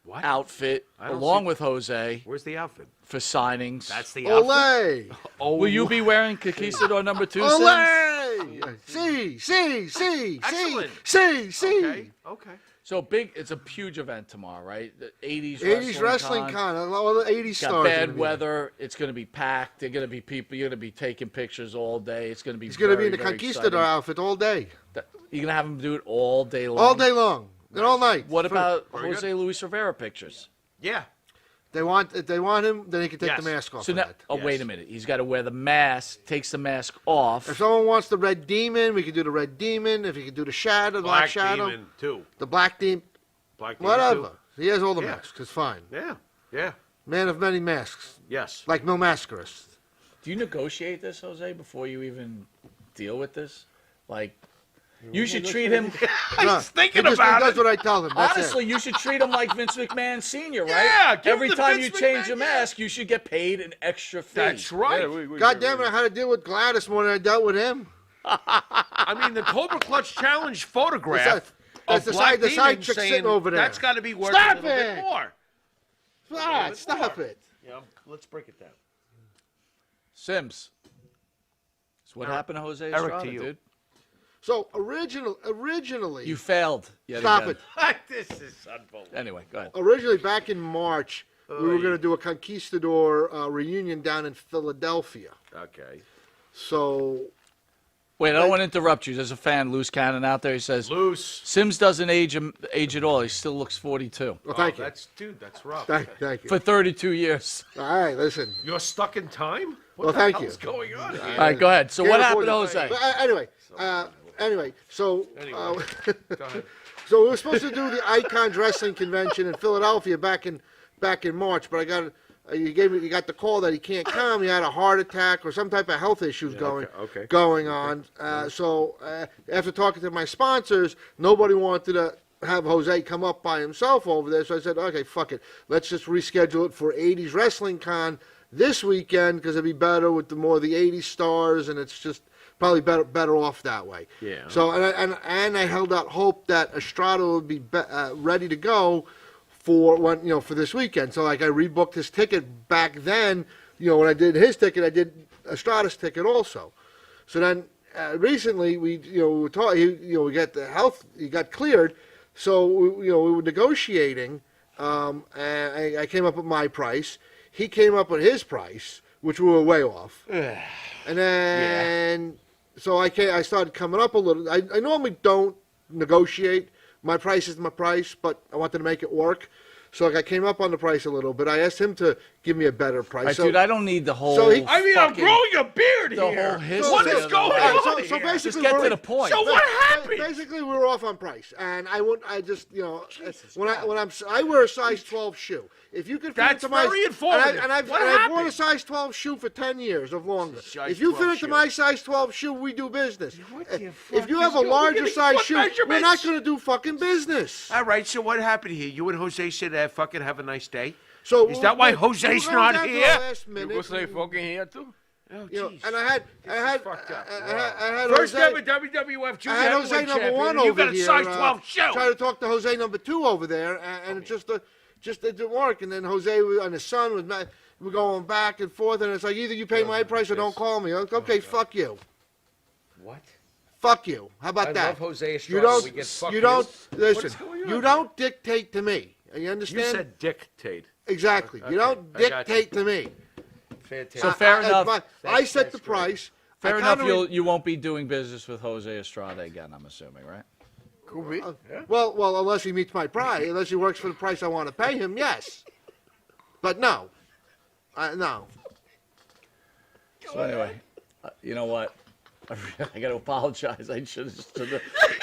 What?
outfit
I don't
along
see-
with Jose
Where's the outfit?
for signings.
That's the outfit.
Olay!
Will you be wearing Conquistador number 2, Sims?
Olay! See.
Excellent.
See.
Okay.
So big, it's a huge event tomorrow, right? The 80s
80s wrestling
con.
con. All the 80s
Got
stars.
bad
gonna be there.
weather. It's going to be packed. They're going to be people. You're going to be taking pictures all day. It's going to be.
He's going to be in the
very
Conquistador
exciting.
outfit all day.
You're going to have him do it all day long.
All day long. And all night.
What about
Very
Jose Luis Rivera pictures?
Yeah.
If they want him, then he can take
Yes.
the mask off.
So
of
now,
that.
oh, wait a minute. He's got to wear the mask, takes the mask off.
If someone wants the Red Demon, we can do the Red Demon. If he can do the Shadow, Black Shadow,
Demon, too.
the Black Demon,
Black Demon,
whatever.
too.
He has all the
Yeah.
masks. It's fine.
Yeah. Yeah.
Man of many masks,
Yes.
like no maskerist.
Do you negotiate this, Jose, before you even deal with this? Like, you should treat him.
No,
thinking
he just
about
does
it.
what I tell him. That's
Honestly, you should treat him like Vince McMahon Sr., right?
Yeah, give him
Every
the
time
Vince
you change
McMahon,
a mask, you should get paid an extra fee.
That's right.
it. God damn it! I had to deal with Gladys more than I dealt with him.
I mean, the Cobra Clutch Challenge photograph
That's the
of Black
side- the side
Demon
chick
saying
sitting over there.
That's got to be worth
Stop
a little
it!
bit more.
Ah, stop it.
Yeah, let's break it down.
Sims. So what happened to Jose
Eric,
Estrada,
to you.
dude?
So originally,
You failed. Yet
stop
again.
it.
This is unbelievable.
Anyway, go ahead.
Originally, back in March, we were
Oy.
going to do a Conquistador reunion down in Philadelphia.
Okay.
So
Wait, I don't want to interrupt you. There's a fan, Loose Cannon, out there. He says,
Loose.
Sims doesn't age at all. He still looks 42
well, thank you.
That's rough.
Thank you.
for 32 years.
All right, listen.
You're stuck in time? What
Well,
the
thank
hell's
you.
going on here?
All right, go ahead. So
Can't
what
afford
happened to
it.
Jose?
But anyway, so
Anyway. Go ahead.
so we were supposed to do the Icons Wrestling Convention in Philadelphia back in March, but I got you got the call that he can't come. He had a heart attack or some type of health issues
okay.
going on. So after talking to my sponsors, nobody wanted to have Jose come up by himself over there. So I said, okay, fuck it. Let's just reschedule it for 80s Wrestling Con this weekend because it'd be better with the more of the 80s stars, and it's just probably better off that way.
Yeah.
So and I held out hope that Estrada would be ready to go for for this weekend. So like I rebooked his ticket back then. When I did his ticket, I did Estrada's ticket also. So then recently we were talking. We got the health. He got cleared. So we were negotiating, and I came up with my price. He came up with his price, which we were way off. And then so I started coming up a little. I normally don't negotiate. My price is my price, but I wanted to make it work. So I came up on the price a little bit. I asked him to give me a better price.
All right,
So-
dude, I don't need the whole.
So he-
I mean, I'm
fucking-
growing a beard
the
here.
whole history
What
of
is
the
going
whole-
on
so
here?
basically,
Just get to
we're-
the point.
So what happened?
Basically, we were off on price, and I wear a size 12 shoe. If you can fit
That's
into my
very informative.
and I've
What
worn a
happened?
size 12 shoe for 10 years or longer.
Size
If you fit
12
into
shoe.
my size 12 shoe, we do business.
What the
If
fuck
you have
is
a
going-
larger
We're getting
size
foot
shoe, we're not
measurements.
going to do fucking business.
All right, so what happened here? You and Jose said, fucking have a nice day?
So
Is that why
we're
Jose's
going
not
down to the
here?
last
You
minute,
go say fucking here too?
Oh,
and I had
fucked up.
I had
First
Jose-
ever WWF Junior
I had Jose
Heavyweight
number
Champion,
one
and you
over
got a
here.
size 12 shoe.
Trying to talk to Jose number 2 over there, and it just it didn't work. And then Jose and his son was mad. We're going back and forth, and it's like either you pay my price or don't call me. Okay, fuck you.
What?
Fuck you. How about
I
that?
love Jose
You
Estrada.
don't.
We get fuck
You don't.
you.
Listen.
What's going on
You
here?
don't dictate to me. You
You
understand?
said dictate.
Exactly.
Okay,
You don't
I got you.
dictate to me.
Fantastic.
So fair enough.
I set the
That's great.
price.
Fair
I
enough.
kinda
You won't be doing business with Jose Estrada again. I'm assuming, right?
Could be.
Well, unless he meets my price, unless he works for the price I want to pay him, yes. But no, no.
So anyway, you know what? I got to apologize. I should have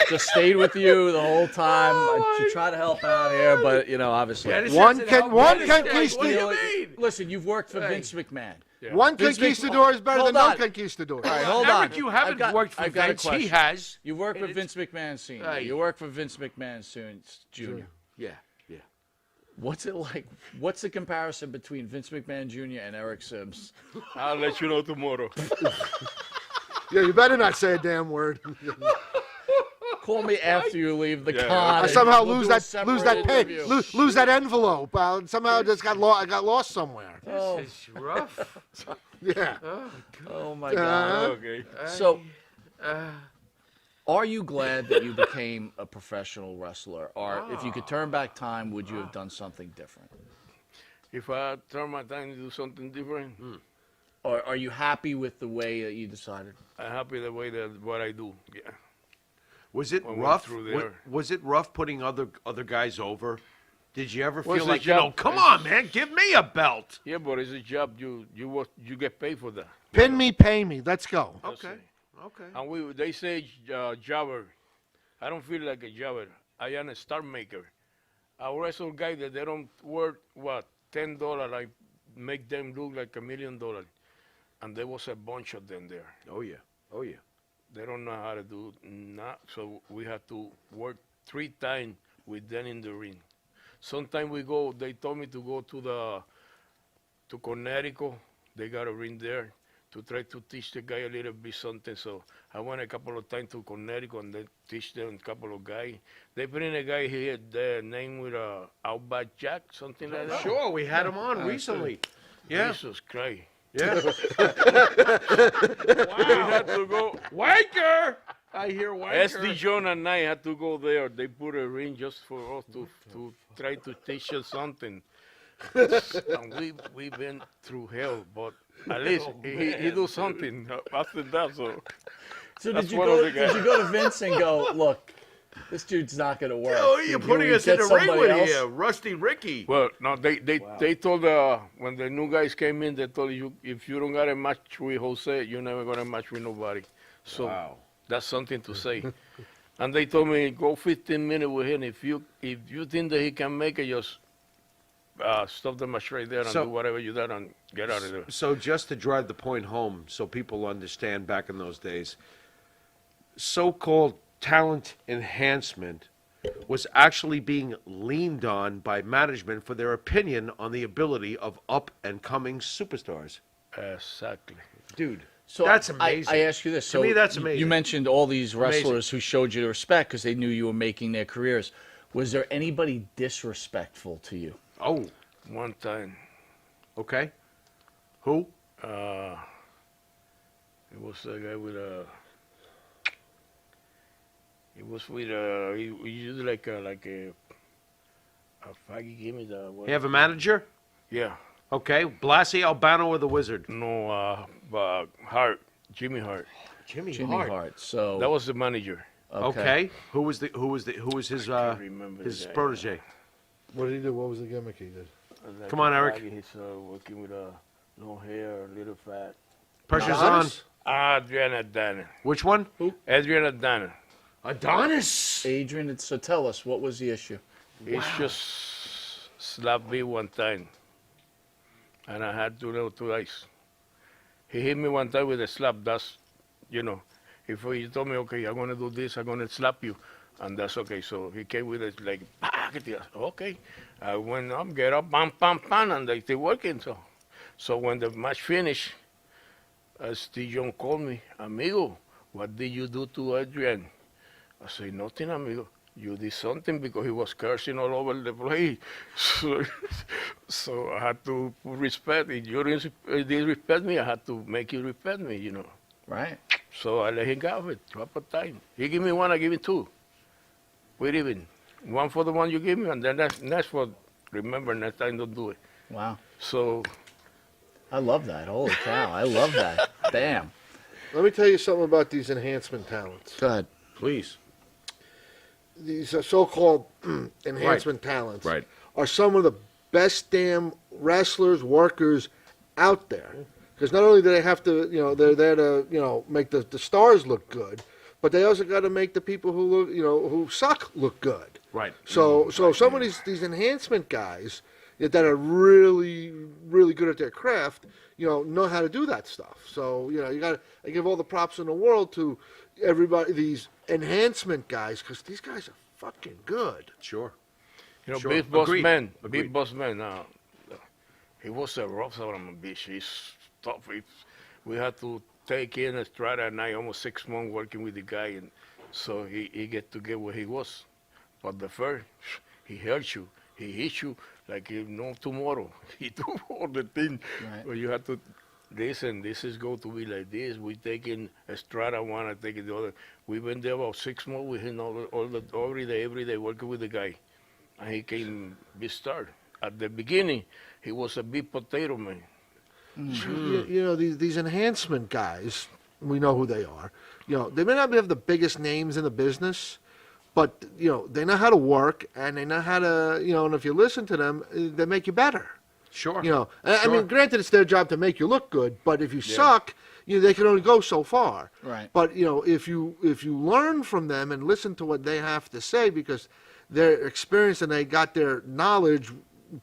just stayed with you the whole time. I should try to help out here, but obviously.
Yeah, this
One
doesn't
can-
help
one
me.
can
What
keep
do you
You know,
mean?
Listen, you've worked for Vince McMahon.
One
Vince
conquistador is better
Hold
than no
on.
conquistador.
All right, hold on.
Eric, you haven't
I've got-
worked for
I've got a
Vince. He
question.
has.
You work
And
with Vince McMahon Sr.
Hey.
You work for Vince McMahon Jr.
Yeah, yeah.
What's it like? What's the comparison between Vince McMahon Jr. and Eric Sims?
I'll let you know tomorrow.
Yeah, you better not say a damn word.
Call me after you leave the
Yeah,
con.
I
and
somehow
we'll
lose
do a
that
separate
pen,
interview.
lose that envelope. Somehow it just got I got lost somewhere.
Oh,
It's rough.
Yeah.
oh my God.
Okay.
So, are you glad that you became a professional wrestler? Or if you could turn back time, would you have done something different?
If I turn my time to do something different,
Or are you happy with the way that you decided?
I'm happy the way that what I do. Yeah.
Was it
when we
rough?
through there.
Was it rough putting other guys over? Did you ever
Well,
feel
it's a
like, you know,
job.
come on, man, give me a belt?
Yeah, but it's a job. You get paid for that.
Pin me, pay me. Let's go.
That's
Okay.
it.
Okay.
And they say jobber. I don't feel like a jobber. I am a star maker. I wrestle guy that they don't worth what $10. I make them look like $1 million. And there was a bunch of them there.
Oh yeah. Oh yeah.
They don't know how to do not. So we have to work 3 times with them in the ring. Sometimes we go. They told me to go to Connecticut. They got a ring there to try to teach the guy a little bit something. So I went a couple of times to Connecticut and then teach them a couple of guys. They bring a guy here, their name with Outback Jack, something like that.
Sure, we had him on recently. Yeah.
Jesus Christ.
Yeah.
We had to go.
Wanker! I hear wanker.
SD John and I had to go there. They put a ring just for us to try to teach us something. And we've been through hell, but at least he do something after that. So
did
that's
you
one of the
did
guys.
you go to Vince and go, look, this dude's not going to work?
Oh, you're
Can
putting
we
us in
get
the ring
somebody
with
else?"
you, Rusty Ricky.
Well, no, they told when the new guys came in, they told you if you don't got a match with Jose, you're never gonna match with nobody. So
Wow.
that's something to say. And they told me go 15 minutes with him. If you think that he can make it, just stop the match right there and
So-
do whatever you done and get out of there.
So just to drive the point home, so people understand back in those days, so-called talent enhancement was actually being leaned on by management for their opinion on the ability of up-and-coming superstars.
Exactly.
Dude,
So
that's amazing.
I ask you this.
To me, that's
You
amazing.
mentioned all these wrestlers
Amazing.
who showed you the respect because they knew you were making their careers. Was there anybody disrespectful to you?
Oh,
One time,
okay. Who?
it was a guy with a. It was with a. He used like a faggy. Give me the. What?
You have a manager?
Yeah.
Okay. Blassie, Albano, or the Wizard?
No, Hart, Jimmy Hart.
Jimmy,
Jimmy Hart. So
That was the manager.
Okay. Who was his
can't remember
his
the guy.
protege?
What did he do? What was the gimmick he did?
Like
Come on,
a
Eric.
faggy. He's working with no hair, little fat.
Pressure's
Adonis?
Adriana Danner.
Which one?
Adriana Danner.
Adonis.
Adrian, so tell us, what was the issue?
He just slapped me one time. And I had to know twice. He hit me one time with a slap. That's, if he told me, okay, I'm going to do this, I'm going to slap you. And that's okay. So he came with it like, okay. I went up, get up, bam, bam, bam, and they still working. So when the match finished, Steve John called me, amigo, what did you do to Adrian? I said, nothing, amigo. You did something because he was cursing all over the place. So I had to respect. If you didn't respect me, I had to make you respect me,
Right.
So I let him go with drop a time. He give me one, I give him two. We're even. One for the one you give me, and then next for, remember, next time don't do it.
Wow.
So,
I love that. Holy cow. I love that. Damn.
Let me tell you something about these enhancement talents.
Go ahead.
Please.
These so-called enhancement talents
Right.
are some of the best damn wrestlers, workers out there. Because not only do they have to, they're there to, make the stars look good, but they also got to make the people who look, who suck look good.
Right.
So some of these enhancement guys that are really, really good at their craft, know how to do that stuff. So, I give all the props in the world to everybody, these enhancement guys, because these guys are fucking good.
Sure. Sure.
Big Boss
Agreed.
Man,
Agreed.
Big Boss Man, he was a rough son of a bitch. He's tough. We had to take in a strata at night, almost 6 months working with the guy, and so he get to get where he was. But the first, he hurt you, he hit you like no tomorrow. He do all the thing.
Right.
But you have to listen. This is going to be like this. We taking a strata one, I take the other. We went there about 6 months with him every day working with the guy, and he came big star. At the beginning, he was a big potato man.
These enhancement guys, We know who they are. They may not have the biggest names in the business, but they know how to work, and they know how to, and if you listen to them, they make you better.
Sure.
I mean, granted, it's their job to make you look good, but if you suck, they can only go so far.
Right.
But if you learn from them and listen to what they have to say, because they're experienced and they got their knowledge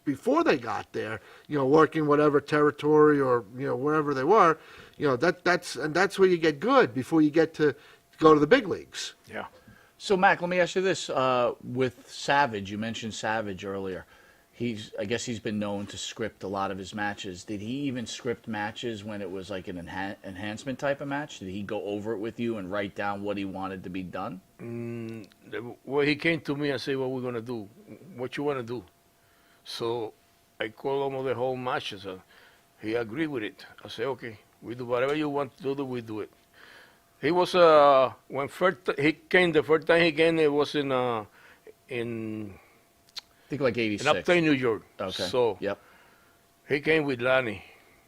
before they got there, working whatever territory or wherever they were, that's where you get good before you get to go to the big leagues.
Yeah.
So, Mac, let me ask you this. With Savage, you mentioned Savage earlier. I guess he's been known to script a lot of his matches. Did he even script matches when it was like an enhancement type of match? Did he go over it with you and write down what he wanted to be done?
Well, he came to me and said, what we're going to do, what you want to do. So I called almost the whole matches. He agreed with it. I said, okay, we do whatever you want to do, we do it. He was, when he came, the first time he came, it was in
I think like 86.
in upstate New York.
Okay.
So
Yep.
he came with Lanny.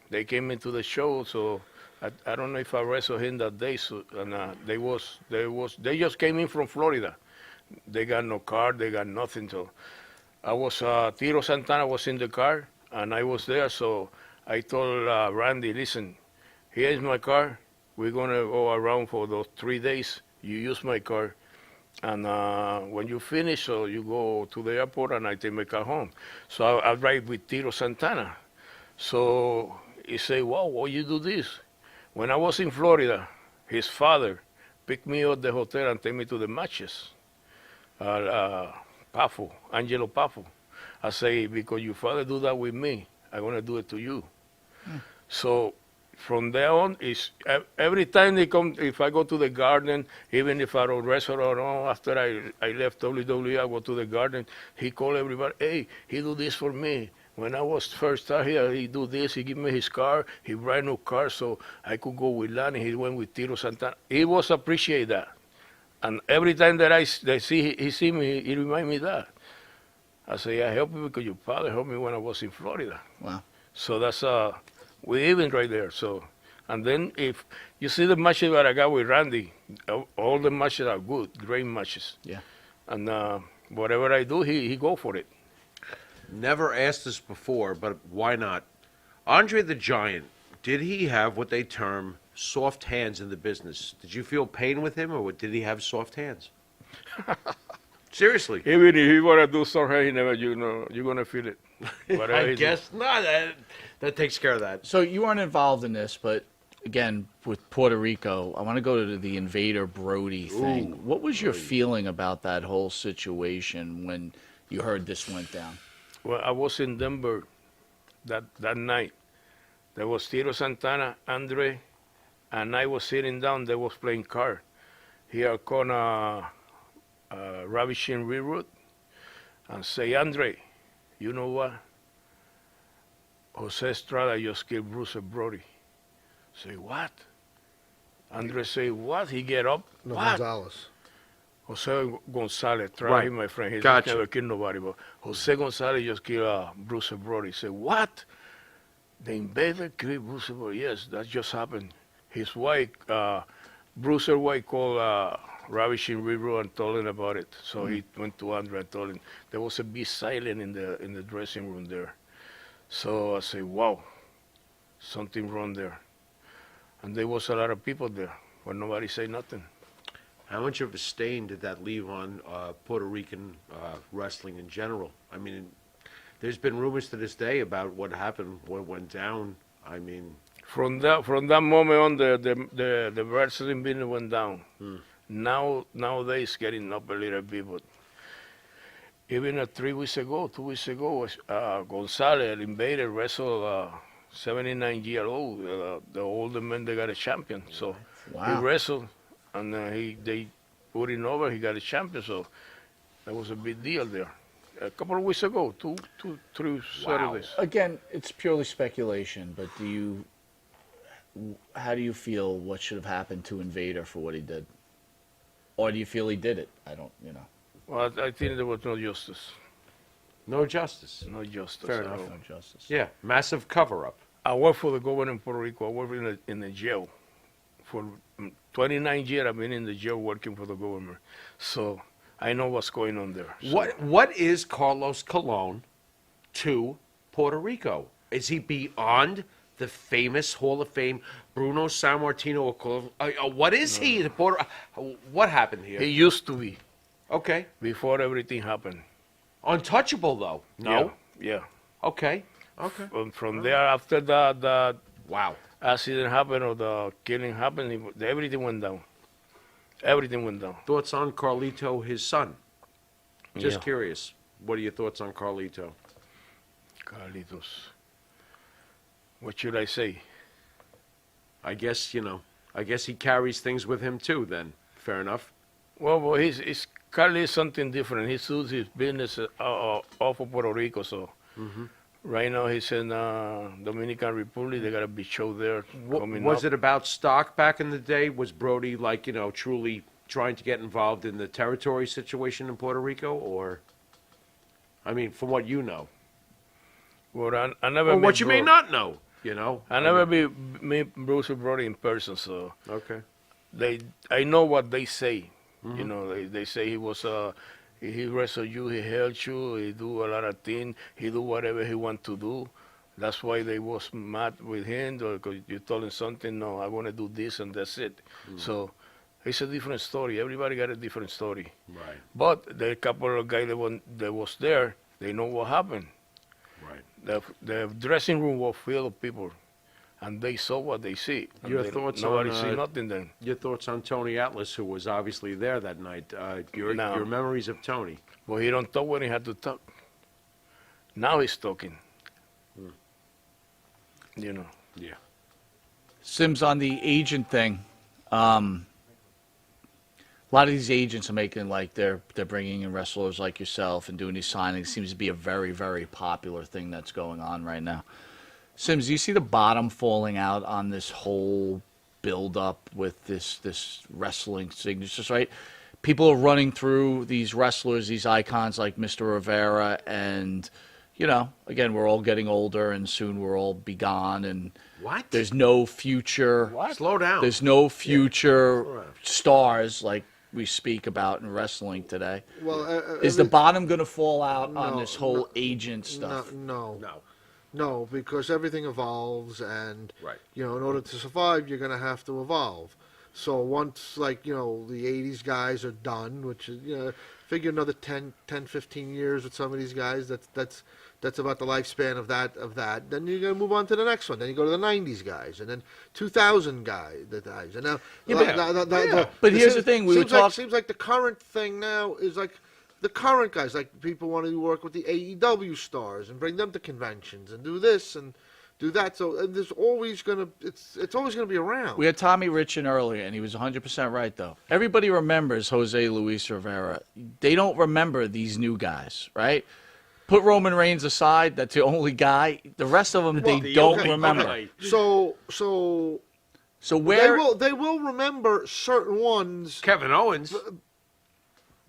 They came into the show, so I don't know if I wrestled him that day. So, and they just came in from Florida. They got no car, they got nothing. So I was Tito Santana was in the car, and I was there. So I told Randy, listen, here's my car. We're gonna go around for those 3 days. You use my car. And when you finish, so you go to the airport and I take my car home. So I ride with Tito Santana. So he say, wow, why you do this? When I was in Florida, his father picked me up at the hotel and take me to the matches. Pafo, Angelo Pafo. I say, because your father do that with me, I'm going to do it to you. So from there on, is every time they come, if I go to the garden, even if I don't wrestle or no, after I left WWE, I go to the garden, he call everybody, hey, he do this for me. When I was first out here, he do this, he give me his car, he brand new car, so I could go with Lanny, he went with Tito Santana. He was appreciate that. And every time that he see me, he remind me that. I say, I help you because your father helped me when I was in Florida.
Wow.
So that's we even right there. So, and then if you see the matches that I got with Randy, all the matches are good, great matches.
Yeah.
And whatever I do, he go for it.
Never asked this before, but why not? Andre the Giant, did he have what they term soft hands in the business? Did you feel pain with him, or did he have soft hands? Seriously.
Even if you want to do something, he never, you're going to feel it.
I guess not. That takes care of that.
So you weren't involved in this, but again, with Puerto Rico, I want to go to the Invader Brody thing. What was your feeling about that whole situation when you heard this went down?
Well, I was in Denver that night. There was Tito Santana, Andre, and I was sitting down. They was playing card. Here come Ravishing Reroute and say, Andre, you know what? Jose Estrada just killed Bruce Brody. Say, what? Andre say, what? He get up?
No,
What?
Gonzalez.
Jose Gonzalez, try
Right.
him, my friend. He's
Gotcha.
never killed nobody, but Jose Gonzalez just killed Bruce Brody. Say, what? The invader killed Bruce Brody. Yes, that just happened. His wife, Bruce's wife, called Ravishing River and told him about it. So he went to Andre and told him. There was a big silence in the dressing room there. So I say, wow, something wrong there. And there was a lot of people there, but nobody say nothing.
How much of a stain did that leave on Puerto Rican wrestling in general? I mean, there's been rumors to this day about what happened, what went down. I mean,
From that moment on, the wrestling business went down. Nowadays, getting up a little bit, but even 2 weeks ago, Gonzalez, Invader, wrestled 79 years old. The older man, they got a champion. So
Wow.
he wrestled, and they put him over. He got a champion. So that was a big deal there. A couple of weeks ago, 3 Saturdays.
Again, it's purely speculation, but how do you feel what should have happened to Invader for what he did? Or do you feel he did it? I don't,
Well, I think there was no justice.
no justice.
No justice.
Fair
at
enough.
all.
no justice.
Yeah, massive cover-up.
I worked for the government in Puerto Rico. I worked in the jail for 29 years I've been in the jail working for the government, so I know what's going on there. So,
What is Carlos Colon to Puerto Rico? Is he beyond the famous Hall of Fame Bruno Sammartino? What is he to Puerto? What happened here?
he used to be
Okay,
before everything happened.
untouchable though. No.
Yeah.
Okay. Okay.
From there, after the
Wow.
accident happened or the killing happened, everything went down. Everything went down.
Thoughts on Carlito, his son? Just
Yeah.
curious. What are your thoughts on Carlito?
Carlitos. What should I say?
I guess, I guess he carries things with him too then. Fair enough.
Well, he's Carly is something different. He suits his business off of Puerto Rico, so right now he's in Dominican Republic. They got a big show there coming
Was
up.
it about stock back in the day? Was Brody like, truly trying to get involved in the territory situation in Puerto Rico? Or, I mean, from what you know?
Well, I never
Or
met
what you may
Bro-
not know,
I never meet Bruce or Brody in person, so
Okay.
I know what they say. They say he was he wrestled you, he held you, he do a lot of things, he do whatever he want to do. That's why they was mad with him, because you told him something. No, I want to do this, and that's it. So it's a different story. Everybody got a different story.
Right.
But the couple of guys that was there, they know what happened.
Right.
The dressing room was full of people, and they saw what they see. And
Your thoughts
nobody
on,
see nothing then.
Your thoughts on Tony Atlas, who was obviously there that night? Your memories of Tony?
But he don't talk when he had to talk. Now he's talking.
Yeah.
Sims, on the agent thing, a lot of these agents are making like they're bringing in wrestlers like yourself and doing these signings. Seems to be a very, very popular thing that's going on right now. Sims, do you see the bottom falling out on this whole build-up with this wrestling signatures, right? People are running through these wrestlers, these icons like Mr. Rivera, and, again, we're all getting older, and soon we'll all be gone, and
What?
there's no future.
Slow down.
There's no future stars like we speak about in wrestling today.
Well,
Is the bottom going to fall out on this whole agent stuff?
No.
No.
No, because everything evolves, and
Right.
in order to survive, you're going to have to evolve. So once, the 80s guys are done, which is, figure another 10, 15 years with some of these guys. That's about the lifespan of that. Then you're going to move on to the next one. Then you go to the 90s guys, and then 2000 guys. And now,
But here's the thing,
seems like the current thing now is like the current guys, like people want to work with the AEW stars and bring them to conventions and do this and do that. So there's always it's always gonna be around.
We had Tommy Rich in earlier, and he was 100% right, though. Everybody remembers Jose Luis Rivera. They don't remember these new guys, right? Put Roman Reigns aside, that's the only guy. The rest of them, they don't remember.
Okay.
So
where...
they will remember certain ones,
Kevin Owens.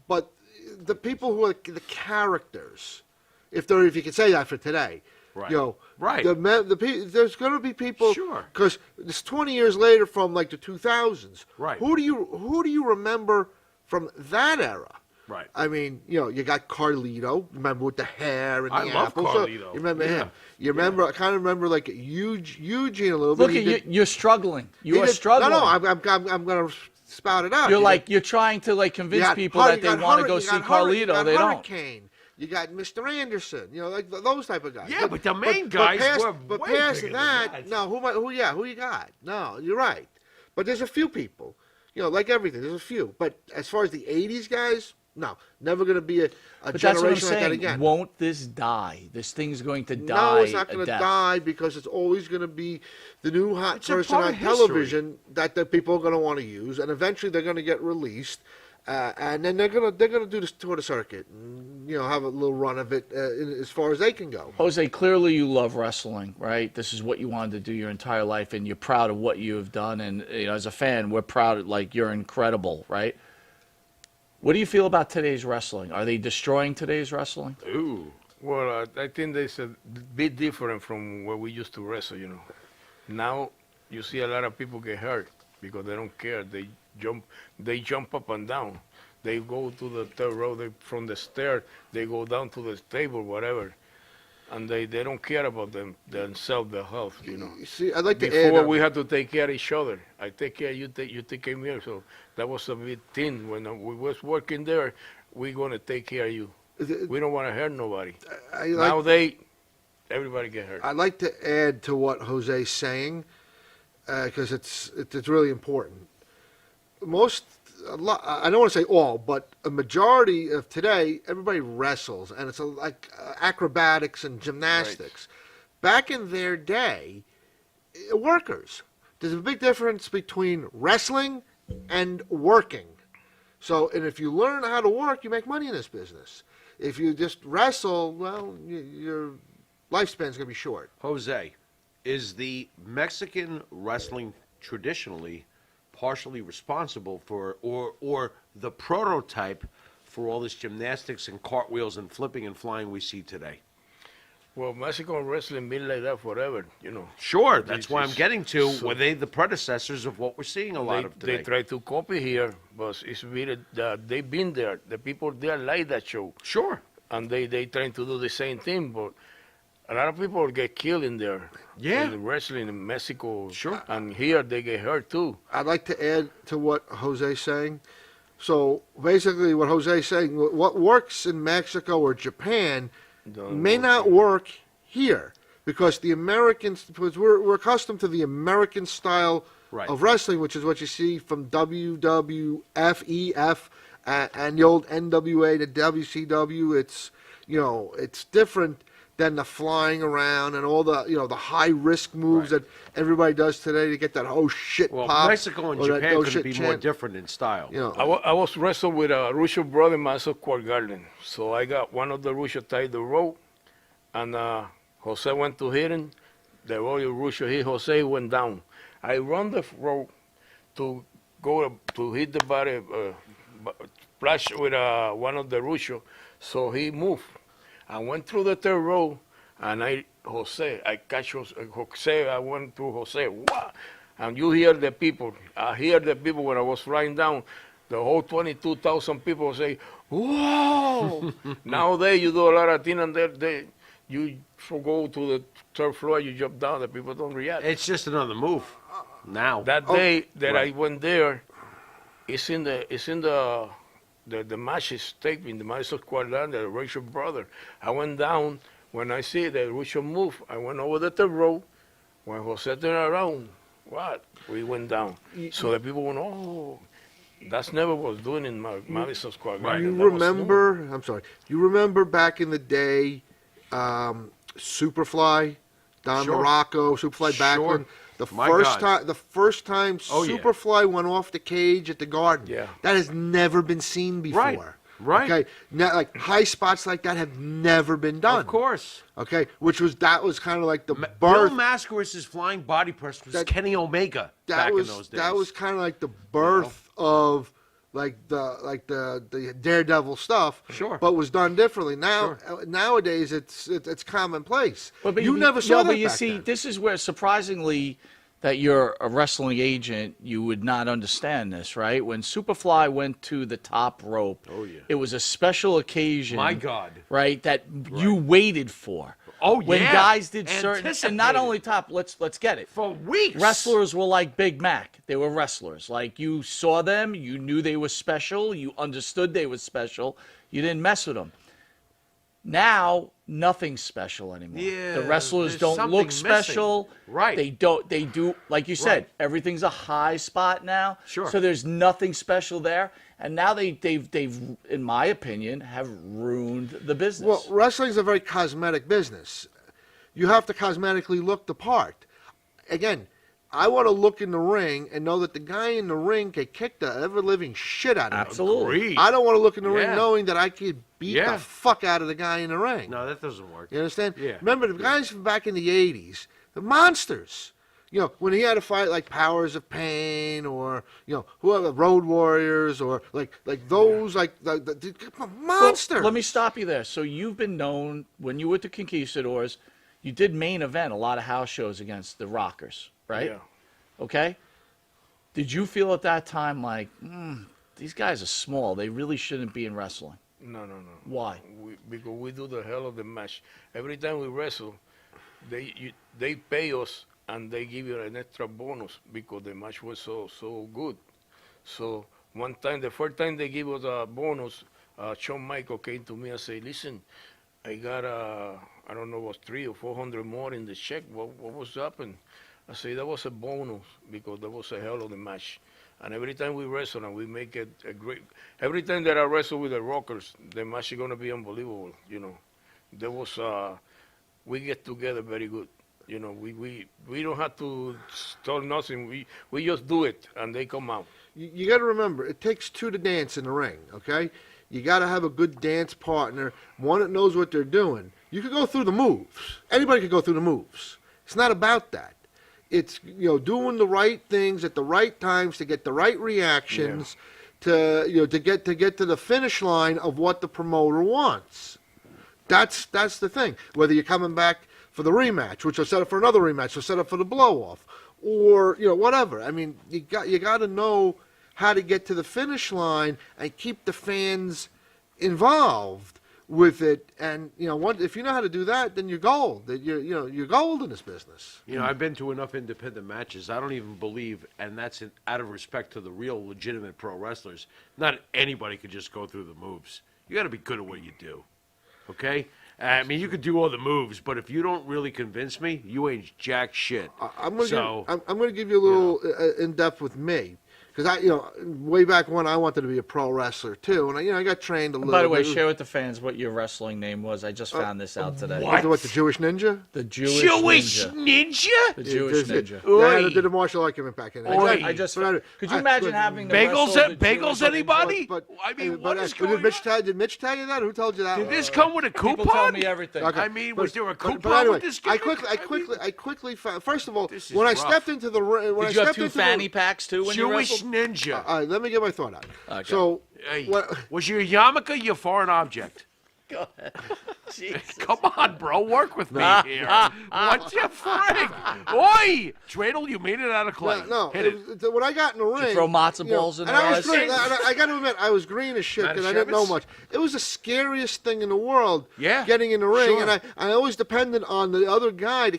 but the people who are the characters, if you can say that for today,
Right.
Right. There's going to be people,
Sure.
because it's 20 years later from like the 2000s.
Right.
Who do you remember from that era?
Right.
I mean, you got Carlito. Remember with the hair and the
I love
apples. So
Carlito.
you remember
Yeah.
him. You remember? I kind of remember like Eugene a little bit.
Look,
He did-
you're struggling.
he
You are
did-
struggling.
No, I'm going to spout it out.
You're trying to convince people that they want to go see Carlito. They don't.
Hurricane. You got Mr. Anderson. like those type of guys.
Yeah, but the main guys were
But
way
past
bigger than
that,
that.
no. Who you got? No, you're right. But there's a few people. Like everything, there's a few. But as far as the '80s guys, no, never going to be a
But that's what I'm
generation like that
saying.
again.
Won't this die? This thing's going to die.
No, it's not
a
going to
death.
die because it's always going to be the new hot
It's a
person
part
on
of history.
television that the people are going to want to use, and eventually they're going to get released, and then they're going to do this tour the circuit, and, have a little run of it as far as they can go.
Jose, clearly you love wrestling, right? This is what you wanted to do your entire life, and you're proud of what you have done. And as a fan, we're proud. You're incredible, right? What do you feel about today's wrestling? Are they destroying today's wrestling?
Ooh.
Well, I think there's a bit different from where we used to wrestle. Now you see a lot of people get hurt. because they don't care. They jump up and down. They go to the third row. From the stair, they go down to the table, whatever. And they don't care about themselves, their health, you know.
You see, I'd like to
Before
add.
we had to take care of each other. I take care, you take care of me. So that was a big thing. When we was working there, we gonna take care of you. We don't want to hurt nobody. Now everybody get hurt.
I'd like to add to what Jose's saying, because it's really important. I don't want to say all, but a majority of today, everybody wrestles, and it's like acrobatics and gymnastics. Back in their day, workers. There's a big difference between wrestling and working. So, and if you learn how to work, you make money in this business. If you just wrestle, well, your lifespan's going to be short.
Jose, is the Mexican wrestling traditionally partially responsible for, or the prototype for all this gymnastics and cartwheels and flipping and flying we see today?
Well, Mexican wrestling been like that forever, you know.
Sure, that's why I'm
It's-
getting to.
so-
Were they the predecessors of what we're seeing a lot of today?
They try to copy here, but it's really they've been there. The people there like that show,
Sure.
and they trying to do the same thing, but a lot of people get killed in there.
Yeah.
In wrestling in Mexico.
Sure.
And here they get hurt too.
I'd like to add to what Jose's saying. So basically, what Jose's saying, what works in Mexico or Japan may not work here, because the Americans, because we're accustomed to the American style
Right.
of wrestling, which is what you see from WWF, EF, and the old NWA to WCW. It's it's different than the flying around and all the the high risk moves
Right.
that everybody does today to get that oh shit
Well,
pop.
Mexico and
or that,
Japan
"Oh,
could
shit"
be more
chant.
different in style.
I was wrestled with a Russo brother in Madison Square Garden. So I got one of the Russo tied the rope, and Jose went to hit him. The Royal Russo hit Jose, went down. I run the rope to go to hit the body, splash with one of the Russo, so he moved. I went through the third row, and I catch Jose, I went through Jose, wow! And you hear the people, I hear the people when I was flying down, the whole 22,000 people say, whoa! Nowadays you do a lot of things, and you go to the third floor, you jump down, the people don't react.
It's just another move now.
That day that
right.
I went there, it's in the match is taking the Madison Square Garden, the Rachel brother. I went down. When I see the Rachel move, I went over the third row. When Jose turned around, what? We went down. So the people went, oh, that's never was doing in Madison Square Garden.
You
That was
remember? I'm sorry. You remember back in the day, Superfly, Don
Sure.
Morocco, Superfly
Sure.
Backlund. The
My
first
God.
time, the first time
Oh, yeah.
Superfly went off the cage at the Garden.
Yeah.
That has never been seen before.
Right. Right.
Okay. Now, like high spots like that have never been done.
Of course.
Okay. That was kind of like the
Bill
birth.
Mascaris' flying body press was
That-
Kenny Omega
That
back
was
in those days.
that was kind of like the birth of the Daredevil stuff.
Sure.
But was done differently. Now nowadays it's commonplace.
But
you never saw that
but you
back
see,
then.
this is where surprisingly that you're a wrestling agent, you would not understand this, right? When Superfly went to the top rope, it was a special occasion.
My God.
Right, that you waited for.
Oh,
When
yeah.
guys did certain, and not
Anticipated.
only top, let's get it.
For weeks.
Wrestlers were like Big Mac. They were wrestlers. Like you saw them, you knew they were special, you understood they were special, you didn't mess with them. Now, nothing's special anymore.
Yeah,
the wrestlers
there's
don't
something
look
missing.
special.
Right.
They do, like you said,
Right.
everything's a high spot now.
Sure.
So there's nothing special there. And now they've, in my opinion, have ruined the business.
Well, wrestling's a very cosmetic business. You have to cosmetically look the part. Again, I want to look in the ring and know that the guy in the ring can kick the ever-living shit out of me.
Absolutely.
Agreed.
I don't want to look in the
Yeah.
ring knowing that I could beat
Yeah.
the fuck out of the guy in the ring.
No, that doesn't work.
You understand?
Yeah.
Remember, the guys from back in the 80s, the monsters. You know, when he had to fight like Powers of Pain or, whoever, Road Warriors or like those, like the monsters.
Well, let me stop you there. So you've been known, when you were at the Conquistadors, you did main event a lot of house shows against the Rockers, right?
Yeah.
Okay? Did you feel at that time like, these guys are small. They really shouldn't be in wrestling?
No.
Why?
Because we do the hell of the match. Every time we wrestle, they pay us and they give you an extra bonus because the match was so good. So one time, the first time they give us a bonus, Shawn Michael came to me and said, "Listen, I got I don't know, was 300 or 400 more in the check. What was up?" And I say that was a bonus because that was a hell of the match. And every time we wrestle and we make it a great, every time that I wrestle with the Rockers, the match is gonna be unbelievable. You know, there was we get together very good. You know, we don't have to start nothing. We just do it and they come out.
You got to remember, it takes two to dance in the ring. Okay, you got to have a good dance partner, one that knows what they're doing. You could go through the moves. Anybody could go through the moves. It's not about that. It's, you know, doing the right things at the right times to get the right reactions, to get to the finish line of what the promoter wants. That's the thing. Whether you're coming back for the rematch, which will set up for another rematch, or set up for the blow off, or whatever. I mean, you got to know how to get to the finish line and keep the fans involved with it. And if you know how to do that, then you're gold. You're gold in this business.
I've been to enough independent matches. I don't even believe, and that's out of respect to the real legitimate pro wrestlers, not anybody could just go through the moves. You got to be good at what you do. Okay? I mean, you could do all the moves, but if you don't really convince me, you ain't jack shit.
I'm going to give you a little in depth with me. Because way back when I wanted to be a pro wrestler too, and I got trained a little.
By the way, share with the fans what your wrestling name was. I just found this out today.
What, the Jewish Ninja?
The Jewish Ninja. The Jewish Ninja.
Yeah, I did a martial art gimmick back in there.
I just. Could you imagine having the
bagels? Anybody?
But
what is going
on? Did Mitch tell you that? Who told you that?
Did this come with a coupon?
People tell me everything.
Okay.
I mean, was there a coupon
but anyway,
with this gimmick?
I quickly found. First of all,
when
I stepped into the ring,
did you have two fanny packs too when you
Jewish
wrestled?
Ninja.
Let me get my thought out.
Okay.
So,
Hey, was your yarmulke your foreign object?
Go ahead. Jesus.
Come on, bro, work with me here. What you frig? Oi! Dreidel, you made it out of clay.
No,
Hit it.
when I got in the ring,
throw matzo balls in
and
their
I was
eyes?
green, I got to admit, I was green as shit because I didn't know much. It was the scariest thing in the world.
Yeah,
getting in the ring,
sure.
and I always depended on the other guy to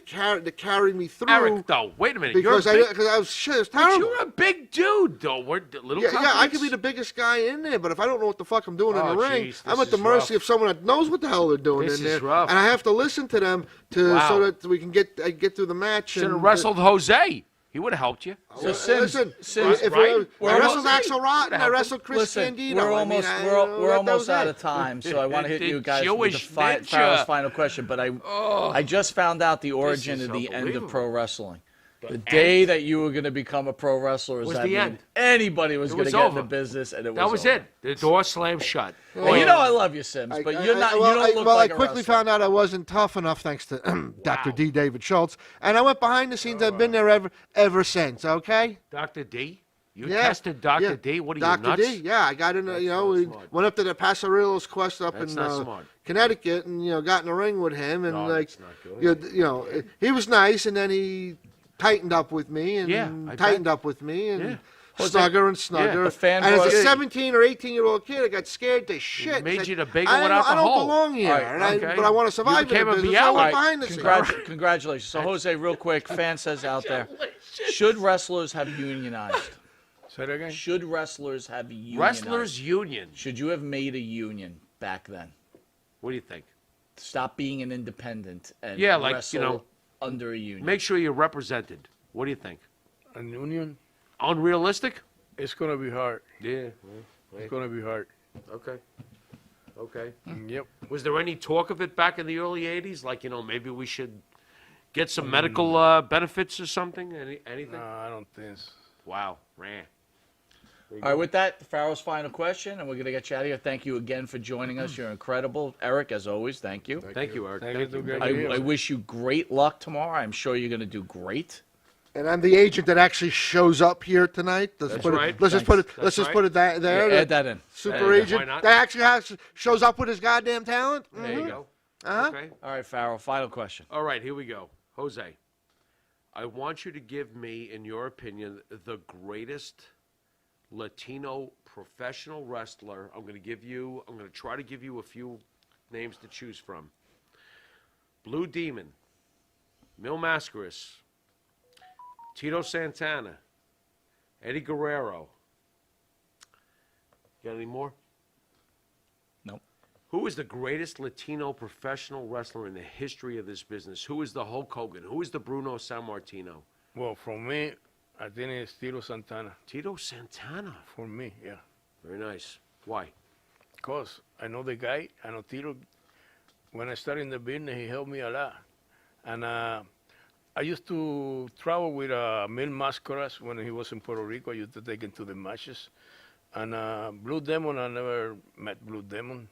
carry me through.
Eric, though, wait a minute.
Because I was it was terrible.
You're a big dude, though. We're little.
Yeah, I could be the biggest guy in there, but if I don't know what the fuck I'm doing in the ring,
geez,
I'm at the mercy of someone that knows what the hell they're doing
This
in
is
there,
rough.
and I have to listen to them so that we can get through the match.
Should have wrestled Jose. He would have helped you.
So Sims,
if
right?
I wrestled Axel Rotten, I wrestled Chris
listen,
Candido.
we're almost out of time, so I want to hit you guys with Farrell's final question. But I just found out the origin of the end of pro wrestling. The day that you were going to become a pro wrestler was
the end.
Anybody was going to get in the business, and
That was it. The door slammed shut.
Well, I love you, Sims, but you're not. You don't look like a
I quickly found out I wasn't tough enough, thanks to Dr. D. David Schultz, and I went behind the scenes. I've been there ever since. Okay.
Dr. D. You tested Dr. D. What are you
Dr.
nuts?
D. Yeah, I got in. We went up to the Pasarillos Quest up in Connecticut, and got in the ring with him, and
that's not good.
he was nice, and then he tightened up with me and snugger and snugger.
Yeah,
and as a 17 or 18-year-old kid, I got scared to shit.
Made you the big one without the
I don't
hole.
belong here, but I want to survive in the business. So I went behind the scenes.
Congratulations. So, Jose, real quick, fan says out there, should wrestlers have unionized?
Say that again?
Should wrestlers have unionized?
Wrestlers union.
Should you have made a union back then?
What do you think?
Stop being an independent and wrestle under a union.
Make sure you're represented. What do you think?
A union?
Unrealistic?
It's going to be hard.
Yeah.
It's going to be hard.
Okay.
Yep.
Was there any talk of it back in the early 80s? Like, maybe we should get some medical benefits or something? Anything?
No, I don't think so.
Wow. Ran.
All right, with that, Farrell's final question, and we're going to get you out of here. Thank you again for joining us. You're incredible. Eric, as always, thank you.
Thank you, Eric.
Thank you.
I wish you great luck tomorrow. I'm sure you're going to do great.
And I'm the agent that actually shows up here tonight. Let's just put it there.
Yeah, add that in.
Super agent that actually shows up with his goddamn talent.
There you go.
Uh-huh.
Okay.
All right, Farrell, final question.
All right, here we go. Jose, I want you to give me, in your opinion, the greatest Latino professional wrestler. I'm going to try to give you a few names to choose from. Blue Demon, Mil Mascaras, Tito Santana, Eddie Guerrero. Got any more?
Nope.
Who is the greatest Latino professional wrestler in the history of this business? Who is the Hulk Hogan? Who is the Bruno Sammartino?
Well, for me, I think it's Tito Santana.
Tito Santana.
For me, yeah.
Very nice. Why?
Because I know the guy. I know Tito. When I started in the business, he helped me a lot. And I used to travel with Mil Mascaras when he was in Puerto Rico. I used to take him to the matches. And Blue Demon, I never met Blue Demon.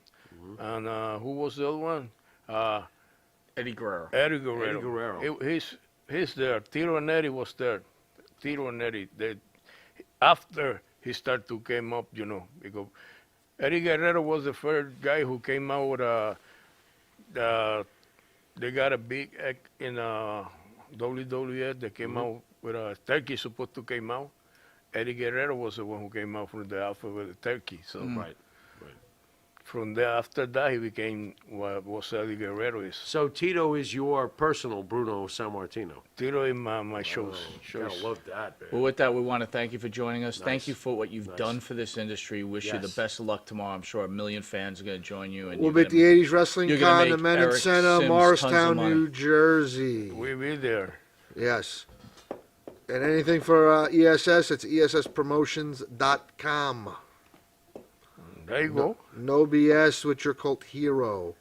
And who was the other one?
Eddie Guerrero.
Eddie Guerrero.
Eddie Guerrero.
He's there. Tito and Eddie was there. Tito and Eddie. After he started to came up, because Eddie Guerrero was the first guy who came out with they got a big act in WWF. They came out with a turkey supposed to came out. Eddie Guerrero was the one who came out from the Alpha with the turkey. So
Right.
from there, after that, he became what Eddie Guerrero is.
So Tito is your personal Bruno Sammartino.
Tito in my shows.
Gotta love that, man.
Well, with that, we want to thank you for joining us. Thank you for what you've done for this industry. Wish you the
Yes.
best of luck tomorrow. I'm sure a million fans are going to join you. And
We'll
you're
be at the
gonna-
80s Wrestling
you're gonna
Con, the
make
Menin
Eric
Center,
Sims tons
Morristown,
of money.
New Jersey.
We'll be there.
Yes. And anything for ESS, it's ESSpromotions.com.
There you go.
No BS with your cult hero,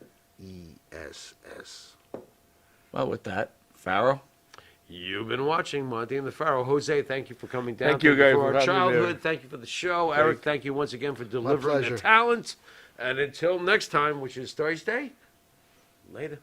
ESS.
Well, with that, Farrell.
You've been watching Monty and the Pharaoh. Jose, thank you for coming down.
Thank you, guys,
for
for
our
having me
childhood.
there.
Thank you for the show. Eric, thank you once again for delivering the
pleasure.
talent. And until next time, which is Thursday, later.